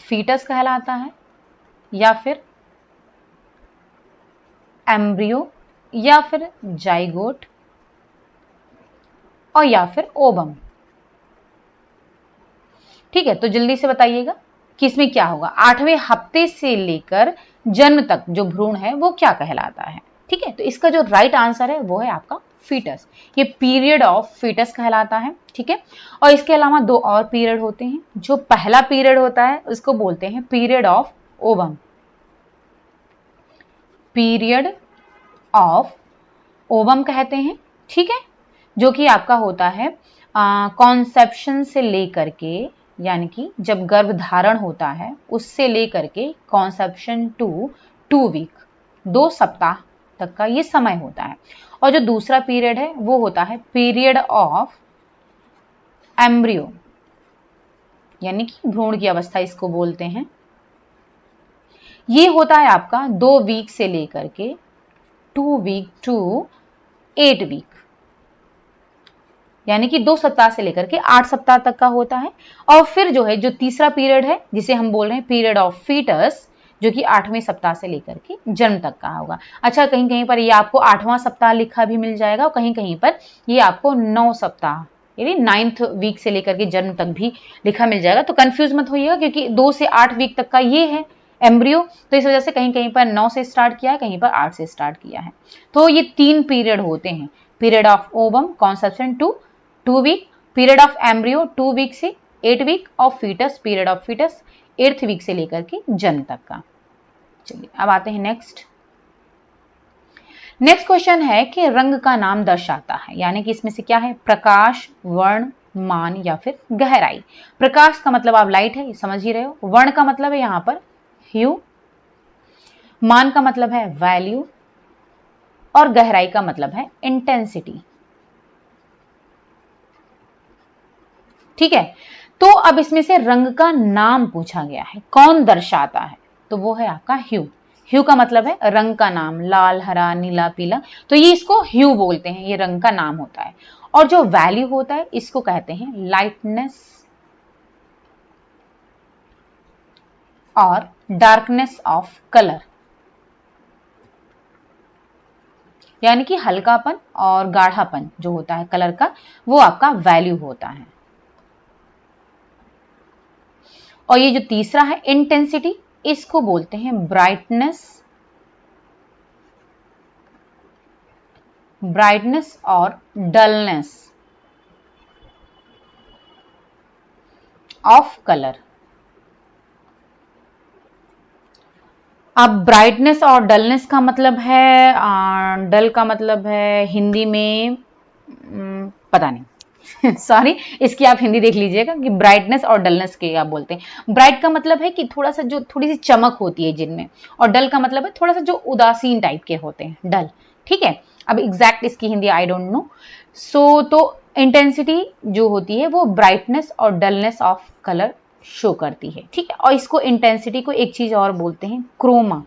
फीटस कहलाता है या फिर एम्ब्रियो या फिर जाइगोट और या फिर ओबम। ठीक है, तो जल्दी से बताइएगा कि इसमें क्या होगा। 8वें हफ्ते से लेकर जन्म तक जो भ्रूण है वो क्या कहलाता है? ठीक है, तो इसका जो राइट आंसर है वो है आपका फीटस। ये पीरियड ऑफ फीटस कहलाता है। ठीक है, और इसके अलावा दो और पीरियड होते हैं। जो पहला पीरियड होता है उसको बोलते हैं period of ovum, period of ovum कहते हैं। ठीक है, जो कि आपका होता है कॉन्सेप्शन से लेकर के, यानी कि जब गर्भधारण होता है उससे लेकर के कॉन्सेप्शन टू 2 वीक, 2 सप्ताह तक का ये समय होता है। और जो दूसरा पीरियड है वो होता है पीरियड ऑफ एम्ब्रियो, यानी कि भ्रूण की अवस्था इसको बोलते हैं। ये होता है आपका 2 वीक से लेकर के 2 वीक टू 8 वीक, यानी कि 2 सप्ताह से लेकर के 8 सप्ताह तक का होता है। और फिर जो है जो तीसरा पीरियड है जिसे हम बोल रहे हैं पीरियड ऑफ फीटस, जो कि 8वें सप्ताह से लेकर के जन्म तक का होगा। अच्छा, कहीं कहीं पर ये आपको 8वां सप्ताह लिखा भी मिल जाएगा और कहीं कहीं पर ये आपको 9 सप्ताह यानी 9th वीक से लेकर के जन्म तक भी लिखा मिल जाएगा। तो कंफ्यूज मत होइएगा, क्योंकि 2 से 8 वीक तक का ये है एम्ब्रियो, तो इस वजह से कहीं कहीं पर 9 से स्टार्ट किया है, कहीं पर 8 से स्टार्ट किया है। तो ये 3 पीरियड होते हैं, period of ovum, conception to 2 week, period of embryo 2 week से 8 week, of foetus, period of foetus 8th week से लेकर के जन्म तक का। चलिए अब आते हैं नेक्स्ट क्वेश्चन है कि रंग का नाम दर्शाता है, यानी कि इसमें से क्या है? प्रकाश, वर्ण, मान या फिर गहराई। प्रकाश का मतलब आप लाइट है, समझ ही रहे हो। वर्ण का मतलब है यहां पर ह्यू, मान का मतलब है वैल्यू और गहराई का मतलब है इंटेंसिटी। ठीक है, तो अब इसमें से रंग का नाम पूछा गया है, कौन दर्शाता है? तो वो है आपका ह्यू। ह्यू का मतलब है रंग का नाम, लाल, हरा, नीला, पीला, तो ये इसको ह्यू बोलते हैं, ये रंग का नाम होता है। और जो वैल्यू होता है इसको कहते हैं लाइटनेस और डार्कनेस ऑफ कलर, यानी कि हल्कापन और गाढ़ापन जो होता है कलर का, वो आपका वैल्यू होता है। और ये जो तीसरा है इंटेंसिटी, इसको बोलते हैं ब्राइटनेस और डलनेस ऑफ कलर। अब ब्राइटनेस और डलनेस का मतलब है, डल का मतलब है हिंदी में पता नहीं सॉरी, इसकी आप हिंदी देख लीजिएगा कि ब्राइटनेस और डलनेस के आप बोलते हैं। ब्राइट का मतलब है कि थोड़ा सा जो थोड़ी सी चमक होती है जिनमें, और डल का मतलब है थोड़ा सा जो उदासीन टाइप के होते हैं, डल। ठीक है, अब एग्जैक्ट इसकी हिंदी आई डोंट नो। सो तो इंटेंसिटी जो होती है वो ब्राइटनेस और डलनेस ऑफ कलर शो करती है। ठीक है, और इसको इंटेंसिटी को एक चीज और बोलते हैं क्रोमा।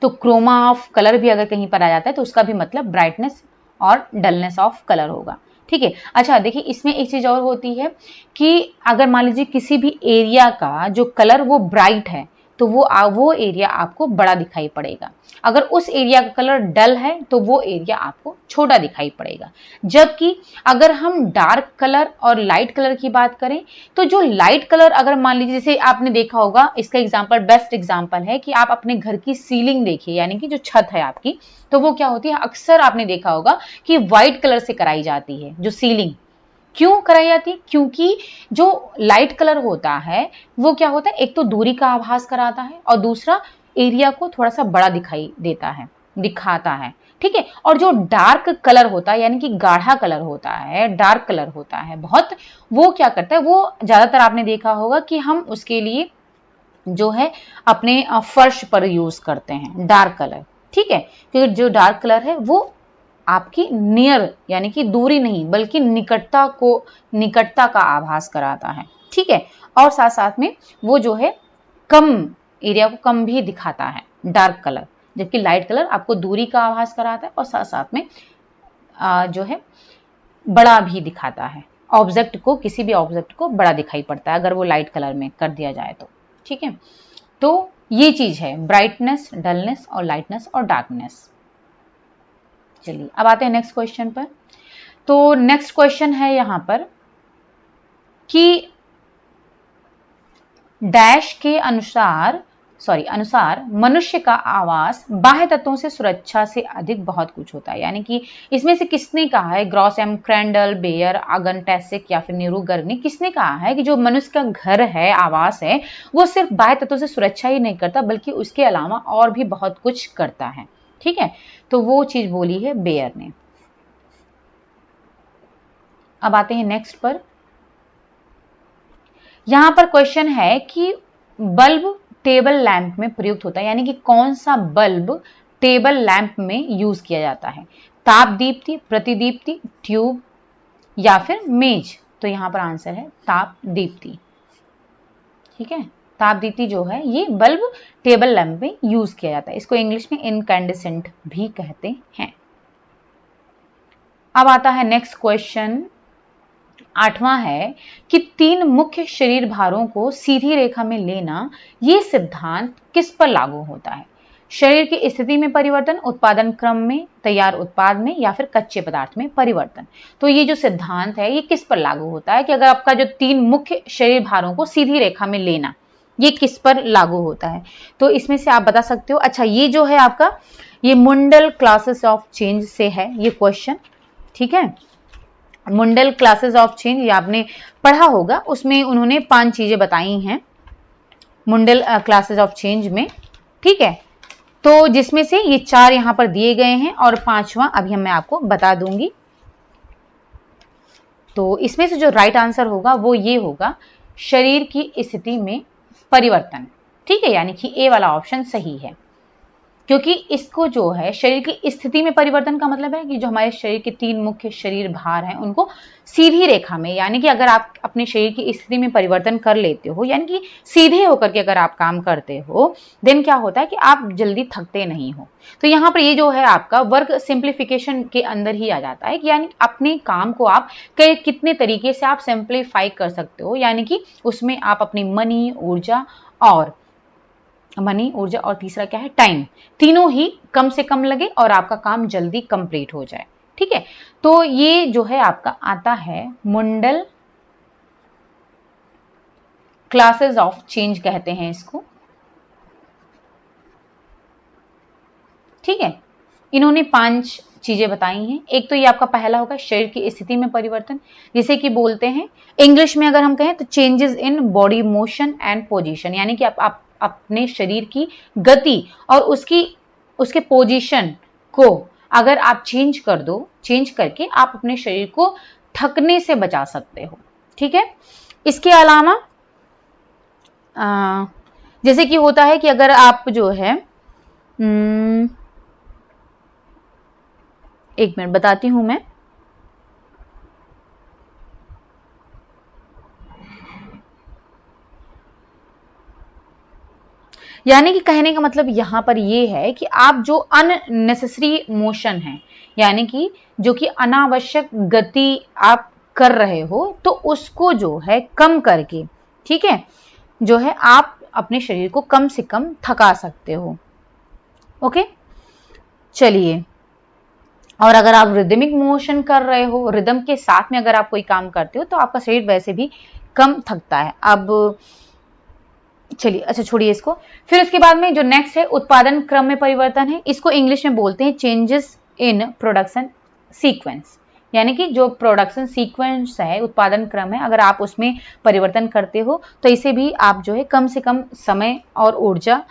तो क्रोमा ऑफ कलर भी अगर कहीं पर आ जाता है तो उसका भी मतलब ब्राइटनेस और डलनेस ऑफ कलर होगा। ठीक है, अच्छा देखिए इसमें एक चीज और होती है कि अगर मान लीजिए किसी भी एरिया का जो कलर वो ब्राइट है, तो वो एरिया आपको बड़ा दिखाई पड़ेगा। अगर उस एरिया का कलर डल है तो वो एरिया आपको छोटा दिखाई पड़ेगा। जबकि अगर हम डार्क कलर और लाइट कलर की बात करें तो जो लाइट कलर, अगर मान लीजिए जैसे आपने देखा होगा, इसका एग्जांपल, बेस्ट एग्जांपल है कि आप अपने घर की सीलिंग देखिए, यानी कि जो छत है आपकी, तो वो क्या होती है, अक्सर आपने देखा होगा कि व्हाइट कलर से कराई जाती है जो सीलिंग। क्यों कराई जाती है? क्योंकि जो लाइट कलर होता है वो क्या होता है, एक तो दूरी का आभास कराता है और दूसरा एरिया को थोड़ा सा बड़ा दिखाई देता है, दिखाता है। ठीक है। और जो डार्क कलर होता है, यानी कि गाढ़ा कलर होता है, डार्क कलर होता है बहुत, वो क्या करता है, वो ज्यादातर आपने देखा होगा कि हम उसके लिए जो है अपने फर्श पर यूज करते हैं डार्क कलर। ठीक है। क्योंकि जो डार्क कलर है वो आपकी नियर, यानी कि दूरी नहीं बल्कि निकटता का आभास कराता है। ठीक है। और साथ साथ में वो जो है कम, एरिया को कम भी दिखाता है डार्क कलर, जबकि लाइट कलर आपको दूरी का आभास कराता है और साथ साथ में जो है बड़ा भी दिखाता है। ऑब्जेक्ट को, किसी भी ऑब्जेक्ट को बड़ा दिखाई पड़ता है अगर वो लाइट कलर में कर दिया जाए तो। ठीक है। तो ये चीज है ब्राइटनेस, डलनेस और लाइटनेस और डार्कनेस। चलिए अब आते हैं नेक्स्ट क्वेश्चन पर। तो नेक्स्ट क्वेश्चन है यहां पर कि डैश के अनुसार मनुष्य का आवास बाह्य तत्वों से सुरक्षा से अधिक बहुत कुछ होता है। यानी कि इसमें से किसने कहा है, ग्रॉस एम, क्रैंडल, बेयर, आगन टैसिक या फिर नीरू गर्ग ने किसने कहा है कि जो मनुष्य का घर है, आवास है, वो सिर्फ बाह्य तत्वों से सुरक्षा ही नहीं करता बल्कि उसके अलावा और भी बहुत कुछ करता है। ठीक है। तो वो चीज बोली है बेयर ने। अब आते हैं नेक्स्ट पर। यहां पर क्वेश्चन है कि बल्ब टेबल लैंप में प्रयुक्त होता है, यानी कि कौन सा बल्ब टेबल लैंप में यूज किया जाता है, ताप दीप्ति, प्रतिदीप्ति, ट्यूब या फिर मेज। तो यहां पर आंसर है ताप दीप्ति। ठीक है। ताप दीप्ति जो है ये बल्ब टेबल लैंप में यूज किया जाता है। इसको इंग्लिश में इनकैंडेसेंट भी कहते हैं। अब आता है नेक्स्ट क्वेश्चन, 8वां है कि 3 मुख्य शरीर भारों को सीधी रेखा में लेना, यह सिद्धांत किस पर लागू होता है? शरीर की स्थिति में परिवर्तन, उत्पादन क्रम में, तैयार उत्पाद में या फिर कच्चे पदार्थ में परिवर्तन। तो ये जो सिद्धांत है ये किस पर लागू होता है कि अगर आपका जो 3 मुख्य शरीर भारों को सीधी रेखा में लेना, ये किस पर लागू होता है? तो इसमें से आप बता सकते हो। अच्छा, ये जो है आपका, ये मुंडल क्लासेस ऑफ चेंज से है ये क्वेश्चन। ठीक है। मुंडल क्लासेस ऑफ चेंज, ये आपने पढ़ा होगा, उसमें उन्होंने 5 चीजें बताई हैं मुंडल क्लासेस ऑफ चेंज में। ठीक है। तो जिसमें से ये 4 यहां पर दिए गए हैं और 5वां अभी मैं आपको बता दूंगी। तो इसमें से जो राइट आंसर होगा वो ये होगा, शरीर की स्थिति में परिवर्तन। ठीक है। यानी कि ए वाला ऑप्शन सही है, क्योंकि इसको जो है शरीर की स्थिति में परिवर्तन का मतलब है कि जो हमारे शरीर के 3 मुख्य शरीर भार हैं उनको सीधी रेखा में, यानी कि अगर आप अपने शरीर की स्थिति में परिवर्तन कर लेते हो, यानी कि सीधे होकर के अगर आप काम करते हो, देन क्या होता है कि आप जल्दी थकते नहीं हो। तो यहाँ पर ये जो है आपका वर्क सिंप्लीफिकेशन के अंदर ही आ जाता है कि यानी अपने काम को आप कितने तरीके से आप सिंप्लीफाई कर सकते हो, यानी कि उसमें आप अपनी मनी, ऊर्जा और तीसरा क्या है, टाइम, तीनों ही कम से कम लगे और आपका काम जल्दी कंप्लीट हो जाए। ठीक है। तो ये जो है आपका आता है मुंडल क्लासेस ऑफ चेंज कहते हैं इसको। ठीक है। इन्होंने 5 चीजें बताई हैं। एक तो ये आपका पहला होगा शरीर की स्थिति में परिवर्तन, जिसे कि बोलते हैं इंग्लिश में अगर हम कहें तो changes in body motion and position, यानी कि आप अपने शरीर की गति और उसके पोजीशन को अगर आप चेंज कर दो, चेंज करके आप अपने शरीर को थकने से बचा सकते हो। ठीक है। इसके अलावा जैसे कि होता है कि अगर आप जो है एक मिनट बताती हूं मैं। यानी कि कहने का मतलब यहां पर यह है कि आप जो अननेसेसरी मोशन है, यानी कि जो कि अनावश्यक गति आप कर रहे हो, तो उसको जो है कम करके, ठीक है, जो है आप अपने शरीर को कम से कम थका सकते हो। ओके, चलिए, और अगर आप रिदमिक मोशन कर रहे हो, रिदम के साथ में अगर आप कोई काम करते हो तो आपका शरीर वैसे भी कम थकता है। अब चलिए, अच्छा छोड़िए इसको। फिर उसके बाद में जो नेक्स्ट है, उत्पादन क्रम में परिवर्तन है। इसको इंग्लिश में बोलते हैं चेंजेस इन प्रोडक्शन सीक्वेंस, यानी कि जो प्रोडक्शन सीक्वेंस है, उत्पादन क्रम है, अगर आप उसमें परिवर्तन करते हो तो इसे भी आप जो है कम से कम समय और ऊर्जा,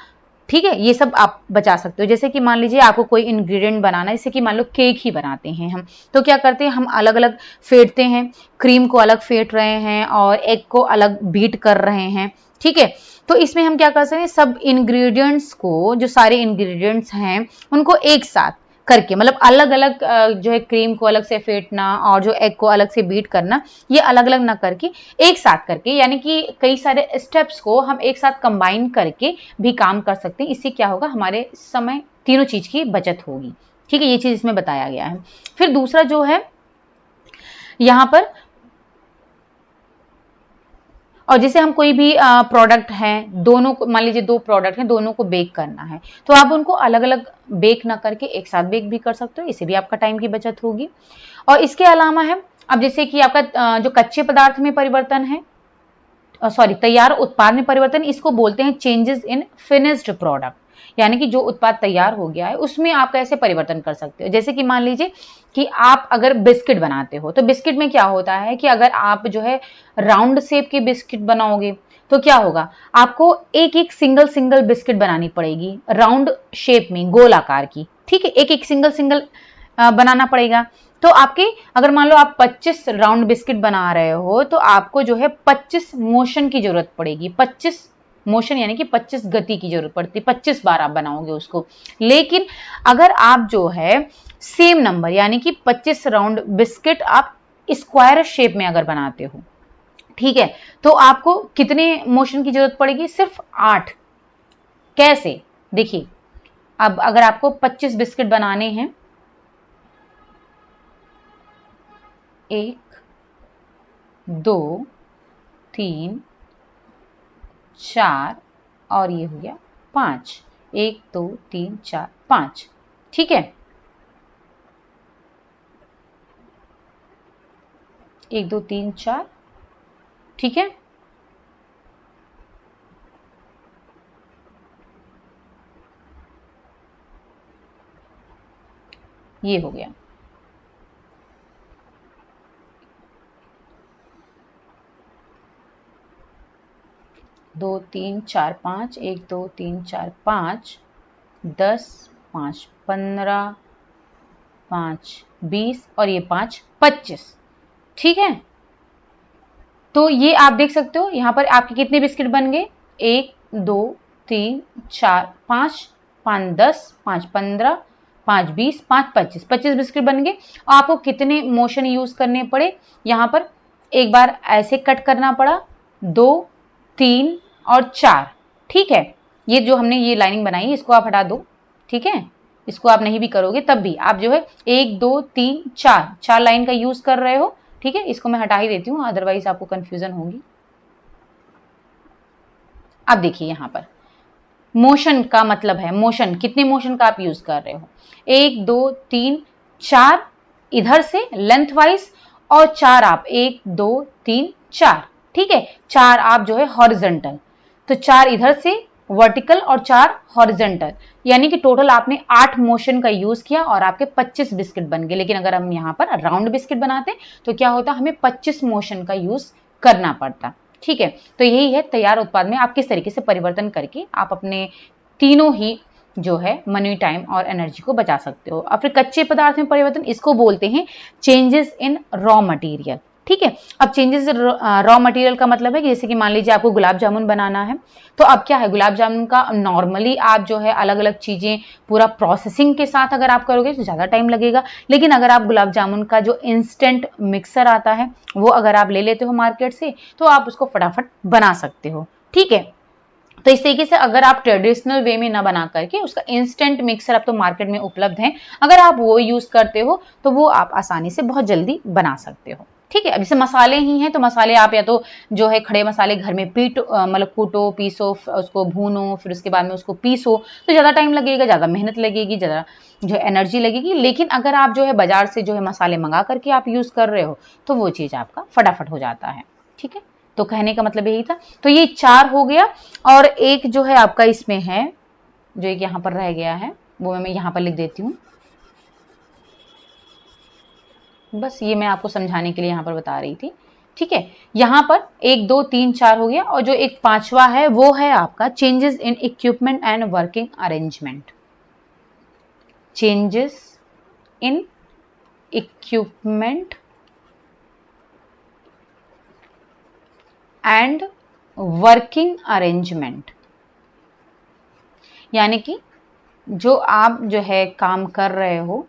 ठीक है, ये सब आप बचा सकते हो। जैसे कि मान लीजिए आपको कोई इंग्रेडिएंट बनाना है, जैसे कि मान लो केक ही बनाते हैं हम, तो क्या करते हैं, हम अलग अलग फेंटते हैं, क्रीम को अलग फेंट रहे हैं और एग को अलग बीट कर रहे हैं, ठीक है। तो इसमें हम क्या कर सकते हैं, सब इंग्रेडिएंट्स को, जो सारे इंग्रेडिएंट्स हैं उनको एक साथ करके, मतलब अलग अलग जो है क्रीम को अलग से फेंटना और जो एग को अलग से बीट करना, ये अलग अलग ना करके एक साथ करके, यानी कि कई सारे स्टेप्स को हम एक साथ कंबाइन करके भी काम कर सकते हैं। इससे क्या होगा, हमारे समय तीनों चीज की बचत होगी, ठीक है, ये चीज इसमें बताया गया है। फिर दूसरा जो है यहां पर, और जैसे हम कोई भी प्रोडक्ट है, दोनों को मान लीजिए 2 प्रोडक्ट हैं, दोनों को बेक करना है, तो आप उनको अलग अलग बेक ना करके एक साथ बेक भी कर सकते हो, इससे भी आपका टाइम की बचत होगी। और इसके अलावा है, अब जैसे कि आपका जो कच्चे पदार्थ में परिवर्तन है, सॉरी, तैयार उत्पाद में परिवर्तन, इसको बोलते हैं चेंजेस इन फिनिश्ड प्रोडक्ट, यानी कि जो उत्पाद तैयार हो गया है उसमें आप कैसे परिवर्तन कर सकते हो। जैसे कि मान लीजिए कि आप अगर बिस्किट बनाते हो, तो बिस्किट में क्या होता है कि अगर आप जो है राउंड शेप के बिस्किट बनाओगे तो क्या होगा, आपको एक एक सिंगल सिंगल बिस्किट बनानी पड़ेगी राउंड शेप में, गोल आकार की, ठीक है, एक एक सिंगल सिंगल बनाना पड़ेगा। तो आपके, अगर मान लो आप 25 राउंड बिस्किट बना रहे हो तो आपको जो है 25 मोशन की जरूरत पड़ेगी, 25 मोशन यानी कि 25 गति की जरूरत पड़ती है, 25 बार आप बनाओगे उसको। लेकिन अगर आप जो है सेम नंबर यानी कि 25 राउंड बिस्किट आप स्क्वायर शेप में अगर बनाते हो, ठीक है, तो आपको कितने मोशन की जरूरत पड़ेगी, सिर्फ 8। कैसे, देखिए, अब अगर आपको 25 बिस्किट बनाने हैं, 1 2 3 4 और ये हो गया 5, 1 2 3 4 5, ठीक है, 1 2 3 4, ठीक है, ये हो गया। 2 3 4 5, 1 2 3 4 5, 10 5 15 5 20 और ये 5 25, ठीक है। तो ये आप देख सकते हो यहां पर आपके कितने बिस्किट बन गए, 1 2 3 4 5, 5 10, 5 15, 5 20, 5 25, 25 बिस्किट बन गए। आपको कितने मोशन यूज करने पड़े, यहां पर एक बार ऐसे कट करना पड़ा, 2 3 और 4, ठीक है। ये जो हमने ये लाइनिंग बनाई है इसको आप हटा दो, ठीक है, इसको आप नहीं भी करोगे तब भी आप जो है 1 2 3 4 लाइन का यूज कर रहे हो, ठीक है। इसको मैं हटा ही देती हूँ, अदरवाइज आपको कंफ्यूजन होगी। अब देखिए यहां पर मोशन का मतलब है, मोशन कितने मोशन का आप यूज कर रहे हो, 1 2 3 4 इधर से लेंथ वाइज और 4 आप 1 2 3 4, ठीक है, 4 आप जो है हॉरिजॉन्टल, तो 4 इधर से वर्टिकल और 4 हॉरिजॉन्टल, यानी कि टोटल आपने 8 मोशन का यूज किया और आपके 25 बिस्किट बन गए। लेकिन अगर हम यहाँ पर राउंड बिस्किट बनाते तो क्या होता, हमें 25 मोशन का यूज करना पड़ता, ठीक है। तो यही है तैयार उत्पाद में आप किस तरीके से परिवर्तन करके आप अपने तीनों ही जो है मनी, टाइम और एनर्जी को बचा सकते हो। और फिर कच्चे पदार्थ में परिवर्तन, इसको बोलते हैं चेंजेस इन रॉ मटेरियल, ठीक है। अब चेंजेस रॉ मटेरियल का मतलब है कि जैसे कि मान लीजिए आपको गुलाब जामुन बनाना है, तो अब क्या है, गुलाब जामुन का नॉर्मली आप जो है अलग अलग चीजें पूरा प्रोसेसिंग के साथ अगर आप करोगे तो ज्यादा टाइम लगेगा। लेकिन अगर आप गुलाब जामुन का जो इंस्टेंट मिक्सर आता है वो अगर आप ले लेते हो मार्केट से, तो आप उसको फटाफट बना सकते हो, ठीक है। तो इस तरीके से अगर आप ट्रेडिशनल वे में ना बना करके उसका इंस्टेंट मिक्सर अब तो मार्केट में उपलब्ध है, अगर आप वो यूज करते हो तो वो आप आसानी से बहुत जल्दी बना सकते हो। ठीक है। अब जैसे मसाले ही हैं तो मसाले आप या तो जो है खड़े मसाले घर में मतलब कूटो, पीसो, उसको भूनो, फिर उसके बाद में उसको पीसो, तो ज़्यादा टाइम लगेगा, ज़्यादा मेहनत लगेगी, ज़्यादा जो है एनर्जी लगेगी। लेकिन अगर आप जो है बाजार से जो है मसाले मंगा करके आप यूज़ कर रहे हो तो वो चीज़ आपका फटाफट हो जाता है। ठीक है, तो कहने का मतलब यही था। तो ये 4 हो गया और एक जो है आपका इसमें है, जो एक यहाँ पर रह गया है, वो मैं यहाँ पर लिख देती हूँ। बस ये मैं आपको समझाने के लिए यहाँ पर बता रही थी। ठीक है, यहाँ पर 1 2 3 4 हो गया और जो एक 5वां है वो है आपका changes in equipment and working arrangement. Changes in equipment and working arrangement, यानी कि जो आप जो है काम कर रहे हो,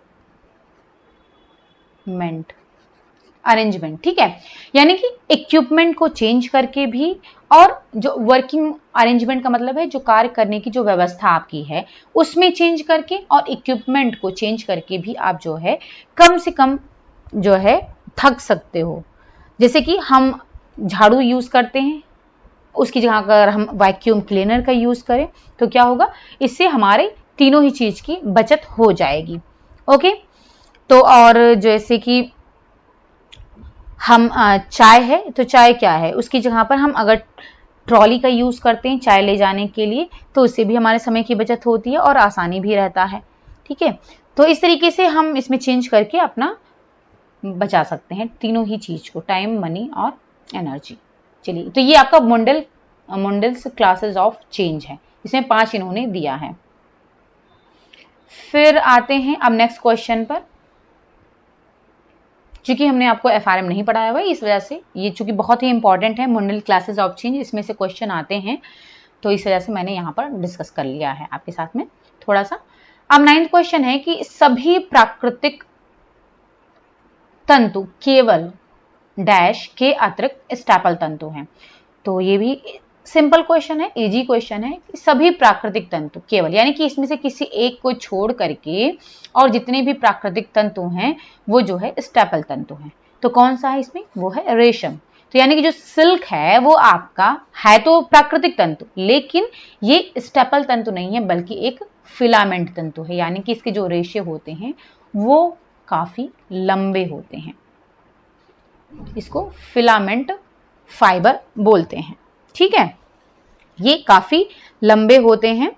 अरेंजमेंट। ठीक है, यानी कि इक्विपमेंट को चेंज करके भी, और जो वर्किंग अरेंजमेंट का मतलब है जो कार्य करने की जो व्यवस्था आपकी है उसमें चेंज करके, और इक्विपमेंट को चेंज करके भी आप जो है कम से कम जो है थक सकते हो। जैसे कि हम झाड़ू यूज करते हैं, उसकी जगह अगर हम वैक्यूम क्लीनर का यूज करें तो क्या होगा, इससे हमारे तीनों ही चीज की बचत हो जाएगी। ओके, तो और जैसे कि हम चाय है तो चाय क्या है, उसकी जगह पर हम अगर ट्रॉली का यूज करते हैं चाय ले जाने के लिए तो उससे भी हमारे समय की बचत होती है और आसानी भी रहता है। ठीक है, तो इस तरीके से हम इसमें चेंज करके अपना बचा सकते हैं तीनों ही चीज को, टाइम, मनी और एनर्जी। चलिए, तो ये आपका मुंडल्स क्लासेस ऑफ चेंज है, इसमें 5 इन्होंने दिया है। फिर आते हैं अब नेक्स्ट क्वेश्चन पर। चूंकि हमने आपको एफआरएम नहीं पढ़ाया हुआ इस वजह से ये चूंकि बहुत ही इंपॉर्टेंट है, मुंडल क्लासेस ऑफ चेंज, इसमें से क्वेश्चन आते हैं, तो इस वजह से मैंने यहाँ पर डिस्कस कर लिया है आपके साथ में थोड़ा सा। अब 9th क्वेश्चन है कि सभी प्राकृतिक तंतु केवल डैश के अतिरिक्त स्टेपल तंतु हैं। तो ये भी सिंपल क्वेश्चन है, इजी क्वेश्चन है कि सभी प्राकृतिक तंतु केवल, यानी कि इसमें से किसी एक को छोड़ करके और जितने भी प्राकृतिक तंतु हैं वो जो है स्टेपल तंतु हैं। तो कौन सा है इसमें, वो है रेशम। तो यानी कि जो सिल्क है वो आपका है तो प्राकृतिक तंतु, लेकिन ये स्टेपल तंतु नहीं है बल्कि एक फिलामेंट तंतु है, यानी कि इसके जो रेशे होते हैं वो काफी लंबे होते हैं, इसको फिलामेंट फाइबर बोलते हैं। ठीक है, ये काफी लंबे होते हैं,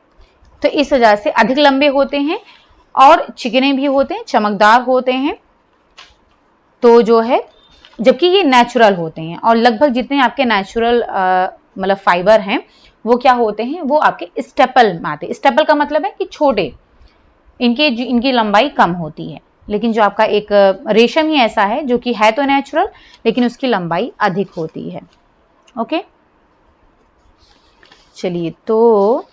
तो इस वजह से अधिक लंबे होते हैं और चिकने भी होते हैं, चमकदार होते हैं। तो जो है जबकि ये नेचुरल होते हैं, और लगभग जितने आपके नेचुरल मतलब फाइबर हैं वो क्या होते हैं, वो आपके स्टेपल में आते हैं। स्टेपल का मतलब है कि छोटे, इनकी लंबाई कम होती है, लेकिन जो आपका एक रेशम ही ऐसा है जो कि है तो नेचुरल लेकिन उसकी लंबाई अधिक होती है। ओके, चलिए, तो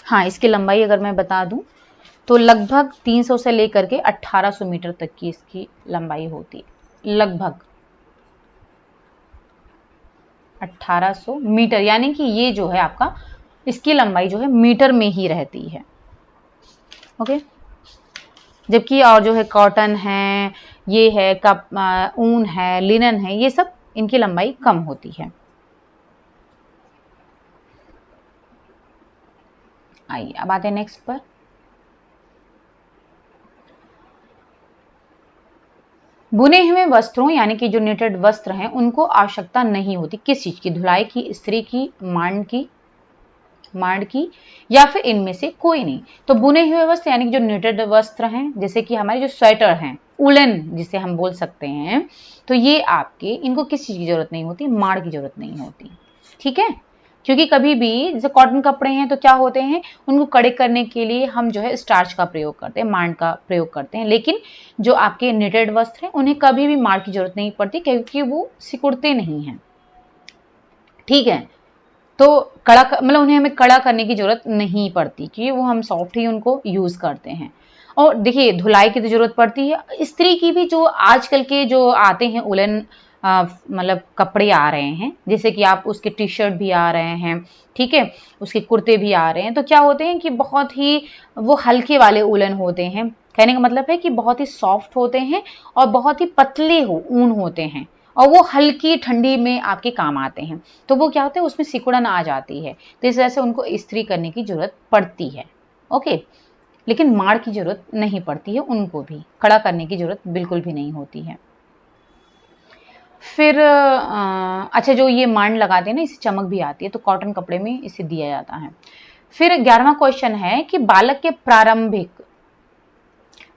हाँ, इसकी लंबाई अगर मैं बता दूं तो लगभग 300 से लेकर के 1800 मीटर तक की इसकी लंबाई होती है, लगभग 1800 मीटर, यानी कि ये जो है आपका इसकी लंबाई जो है मीटर में ही रहती है। ओके, जबकि और जो है कॉटन है, ये है ऊन है, लिनन है, ये सब इनकी लंबाई कम होती है। आइए अब आते हैं नेक्स्ट पर। बुने हुए वस्त्रों यानी कि जो निटेड वस्त्र हैं उनको आवश्यकता नहीं होती किस चीज की, धुलाई की, इस्त्री की, मांड की या फिर इनमें से कोई नहीं। तो बुने हुए वस्त्र यानी कि जो निटेड वस्त्र हैं, जैसे कि हमारे जो स्वेटर हैं, उलन जिसे हम बोल सकते हैं, तो ये आपके इनको किस चीज की जरूरत नहीं होती, मांड की जरूरत नहीं होती। ठीक है, क्योंकि कभी भी जैसे कॉटन कपड़े हैं तो क्या होते हैं, उनको कड़े करने के लिए हम जो है स्टार्च का प्रयोग करते हैं, मांड का प्रयोग करते हैं, लेकिन जो आपके निटेड वस्त्र हैं उन्हें कभी भी मांड की जरूरत नहीं पड़ती क्योंकि वो सिकुड़ते नहीं हैं। ठीक है, तो कड़ा मतलब उन्हें हमें कड़ा करने की जरूरत नहीं पड़ती क्योंकि वो हम सॉफ्ट ही उनको यूज करते हैं। और देखिए धुलाई की तो जरूरत पड़ती है, इस्त्री की भी, जो आजकल के जो आते हैं उलन मतलब कपड़े आ रहे हैं, जैसे कि आप उसके टी शर्ट भी आ रहे हैं, ठीक है, उसके कुर्ते भी आ रहे हैं, तो क्या होते हैं कि बहुत ही वो हल्के वाले उलन होते हैं। कहने का मतलब है कि बहुत ही सॉफ्ट होते हैं और बहुत ही पतले ऊन होते हैं, और वो हल्की ठंडी में आपके काम आते हैं। तो वो क्या होता है, उसमें सिकुड़न आ जाती है, तो इस वजह से उनको इस्त्री करने की जरूरत पड़ती है। ओके, लेकिन माड़ की जरूरत नहीं पड़ती है, उनको भी खड़ा करने की जरूरत बिल्कुल भी नहीं होती है। फिर अच्छा, जो ये मांड लगाते हैं ना, इससे चमक भी आती है, तो कॉटन कपड़े में इसे दिया जाता है। फिर 11वां क्वेश्चन है कि बालक के प्रारंभिक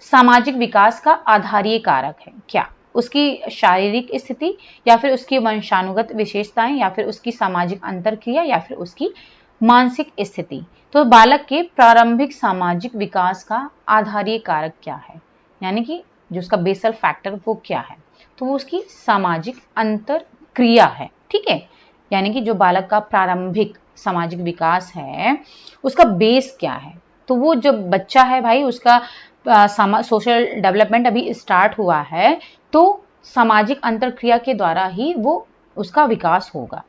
सामाजिक विकास का आधारीय कारक है क्या? उसकी शारीरिक स्थिति, या फिर उसकी वंशानुगत विशेषताएं, या फिर उसकी सामाजिक अंतरक्रिया, या फिर उसकी मानसिक स्थिति। तो बालक के प्रारंभिक सामाजिक विकास का आधारीय कारक क्या है, यानी कि जो उसका बेसल फैक्टर वो क्या है? तो वो उसकी सामाजिक अंतरक्रिया है। ठीक है, यानी कि जो बालक का प्रारंभिक सामाजिक विकास है उसका बेस क्या है? तो वो जब बच्चा है भाई, उसका सोशल डेवलपमेंट अभी स्टार्ट हुआ है, तो सामाजिक अंतरक्रिया के द्वारा ही वो उसका विकास होगा।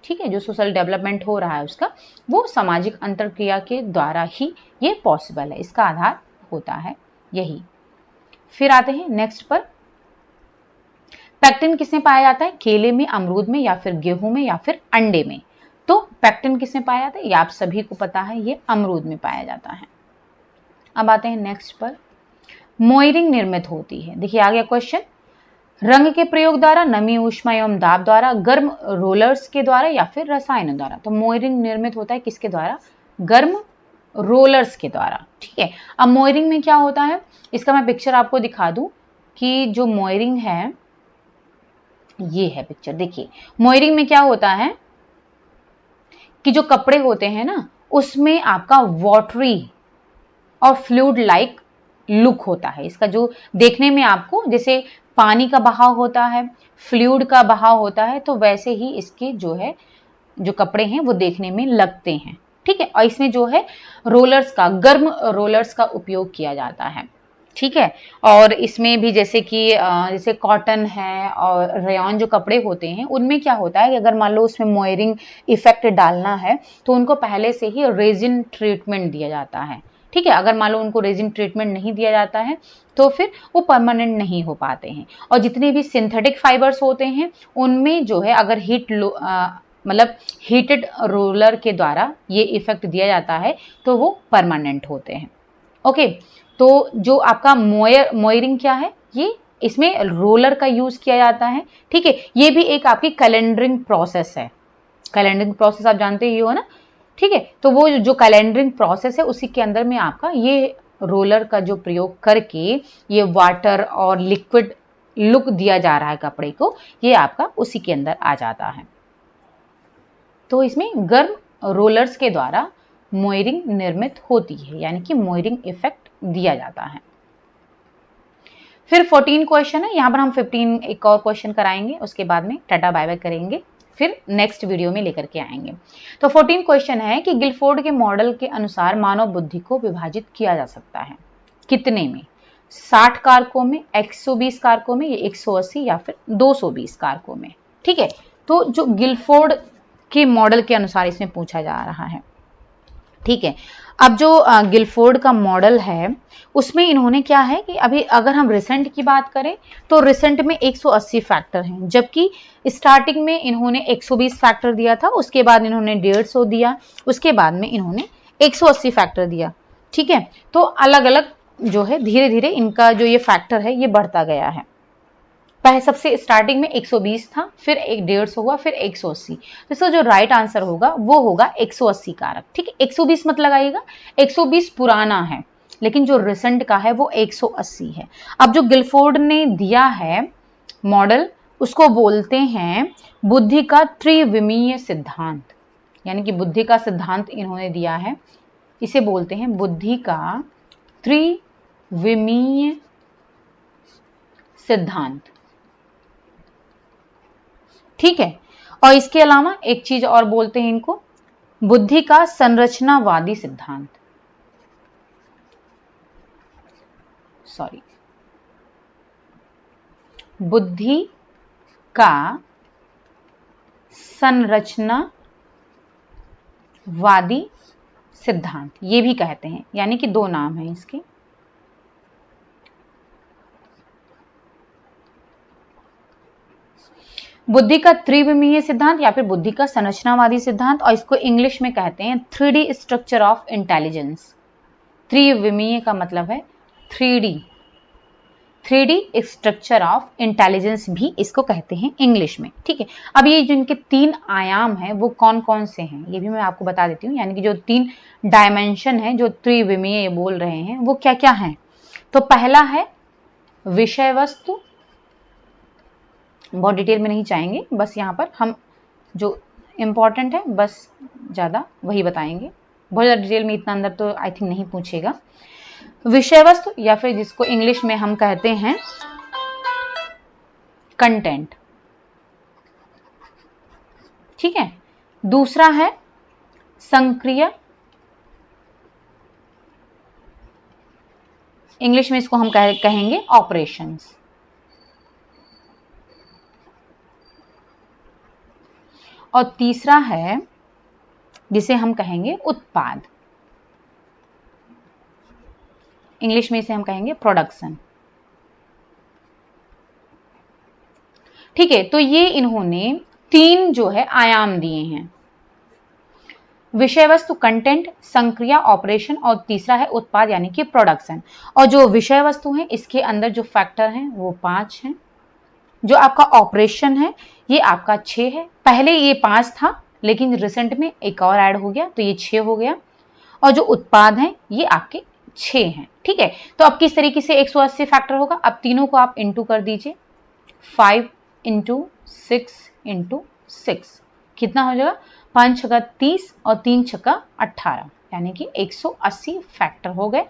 ठीक है, जो सोशल डेवलपमेंट हो रहा है उसका, वो सामाजिक अंतरक्रिया के द्वारा ही ये पॉसिबल है, इसका आधार होता है यही। फिर आते हैं नेक्स्ट पर, पैक्टिन किसमें पाया जाता है? केले में, अमरूद में, या फिर गेहूं में, या फिर अंडे में। तो पैक्टिन किसमें पाया जाता है? ये आप सभी को पता है, ये अमरूद में पाया जाता है। अब आते हैं नेक्स्ट पर, मोयरिंग निर्मित होती है। देखिए आ गया क्वेश्चन, रंग के प्रयोग द्वारा, नमी, ऊष्मा एवं दाब द्वारा, गर्म रोलर्स के द्वारा, या फिर रसायनों द्वारा। तो मोयरिंग निर्मित होता है किसके द्वारा? गर्म रोलर्स के द्वारा। ठीक है, अब मोयरिंग में क्या होता है, इसका मैं पिक्चर आपको दिखा दूं कि जो मोयरिंग है, ये है पिक्चर। देखिए मोयरिंग में क्या होता है कि जो कपड़े होते हैं ना, उसमें आपका वाटरी और फ्लूइड लाइक लुक होता है इसका, जो देखने में आपको जैसे पानी का बहाव होता है, फ्लूइड का बहाव होता है, तो वैसे ही इसके जो है जो कपड़े हैं वो देखने में लगते हैं। ठीक है, और इसमें जो है रोलर्स का, गर्म रोलर्स का उपयोग किया जाता है। ठीक है, और इसमें भी जैसे कि जैसे कॉटन है और रेयॉन जो कपड़े होते हैं, उनमें क्या होता है कि अगर मान लो उसमें मोयरिंग इफेक्ट डालना है, तो उनको पहले से ही रेजिन ट्रीटमेंट दिया जाता है। ठीक है, अगर मान लो उनको रेजिन ट्रीटमेंट नहीं दिया जाता है तो फिर वो परमानेंट नहीं हो पाते हैं। और जितने भी सिंथेटिक फाइबर्स होते हैं उनमें जो है अगर मतलब हीटेड रोलर के द्वारा ये इफेक्ट दिया जाता है तो वो परमानेंट होते हैं। ओके, तो जो आपका मोयरिंग क्या है, ये इसमें रोलर का यूज किया जाता है। ठीक है, ये भी एक आपकी कैलेंडरिंग प्रोसेस है। कैलेंडरिंग प्रोसेस आप जानते ही हो ना। ठीक है, तो वो जो कैलेंडरिंग प्रोसेस है उसी के अंदर में आपका ये रोलर का जो प्रयोग करके ये वाटर और लिक्विड लुक दिया जा रहा है कपड़े को, ये आपका उसी के अंदर आ जाता है। तो इसमें गर्म रोलर्स के द्वारा मोयरिंग निर्मित होती है, यानी कि मोयरिंग इफेक्ट दिया जाता है। फिर 14 क्वेश्चन है, यहां पर हम 15 एक और क्वेश्चन कराएंगे, उसके बाद में टाटा बाय बाय करेंगे, फिर नेक्स्ट वीडियो में लेकर के आएंगे। तो 14 क्वेश्चन है कि गिलफोर्ड के मॉडल के अनुसार मानव बुद्धि को विभाजित किया जा सकता है कितने में? 60 कारकों में, 120 कारकों में, या 180, या फिर 220 कारकों में। ठीक है, तो जो गिलफोर्ड के मॉडल के अनुसार इसमें पूछा जा रहा है। ठीक है, अब जो गिलफोर्ड का मॉडल है उसमें इन्होंने क्या है कि अभी अगर हम रिसेंट की बात करें तो रिसेंट में 180 फैक्टर हैं, जबकि स्टार्टिंग में इन्होंने 120 फैक्टर दिया था, उसके बाद इन्होंने 150 दिया, उसके बाद में इन्होंने 180 फैक्टर दिया। ठीक है, तो अलग अलग जो है धीरे धीरे इनका जो ये फैक्टर है ये बढ़ता गया है। पहले सबसे स्टार्टिंग में 120 था, फिर 150 हुआ, फिर 180। तो इसका जो राइट आंसर होगा वो होगा 180 कारक। ठीक है, 120 मत लगाइएगा, 120 पुराना है, लेकिन जो रिसेंट का है वो 180 है। अब जो गिलफोर्ड ने दिया है मॉडल, उसको बोलते हैं बुद्धि का त्रिविमीय सिद्धांत, यानी कि बुद्धि का सिद्धांत इन्होंने दिया है, इसे बोलते हैं बुद्धि का त्रिविमीय सिद्धांत। ठीक है, और इसके अलावा एक चीज और बोलते हैं इनको, बुद्धि का संरचनावादी सिद्धांत। सॉरी, बुद्धि का संरचनावादी सिद्धांत, ये भी कहते हैं, यानी कि दो नाम हैं इसके। बुद्धि का त्रिविमीय सिद्धांत या फिर बुद्धि का संरचनावादी सिद्धांत, और इसको इंग्लिश में कहते हैं 3D स्ट्रक्चर ऑफ इंटेलिजेंस। त्रिविमीय का मतलब है 3D स्ट्रक्चर ऑफ इंटेलिजेंस भी इसको कहते हैं इंग्लिश में। ठीक है, अब ये जिनके 3 आयाम हैं वो कौन कौन से हैं ये भी मैं आपको बता देती हूँ, यानी कि जो 3 डायमेंशन हैं जो त्रिविमीय बोल रहे हैं वो क्या क्या हैं। तो पहला है विषय वस्तु, बहुत डिटेल में नहीं जाएंगे, बस यहाँ पर हम जो इम्पोर्टेंट है बस ज़्यादा वही बताएंगे, बहुत ज़्यादा डिटेल में इतना अंदर तो आई थिंक नहीं पूछेगा। विषय वस्तु या फिर जिसको इंग्लिश में हम कहते हैं कंटेंट। ठीक है, दूसरा है संक्रिया, इंग्लिश में इसको हम कहेंगे ऑपरेशंस। और तीसरा है जिसे हम कहेंगे उत्पाद, इंग्लिश में इसे हम कहेंगे प्रोडक्शन। ठीक है, तो ये इन्होंने 3 जो है आयाम दिए हैं, विषय वस्तु कंटेंट, संक्रिया ऑपरेशन, और तीसरा है उत्पाद यानी कि प्रोडक्शन। और जो विषय वस्तु है इसके अंदर जो फैक्टर हैं वो 5 हैं, जो आपका ऑपरेशन है ये आपका 6 है, पहले ये 5 था लेकिन रिसेंट में एक और ऐड हो गया तो ये 6 हो गया, और जो उत्पाद हैं ये आपके 6 हैं। ठीक है, तो अब किस तरीके से 180 फैक्टर होगा, अब तीनों को आप इंटू कर दीजिए, 5 × 6 × 6 कितना हो जाएगा, 5 छक्का 30 और 3 छक्का 18, यानी कि 180 फैक्टर हो गए।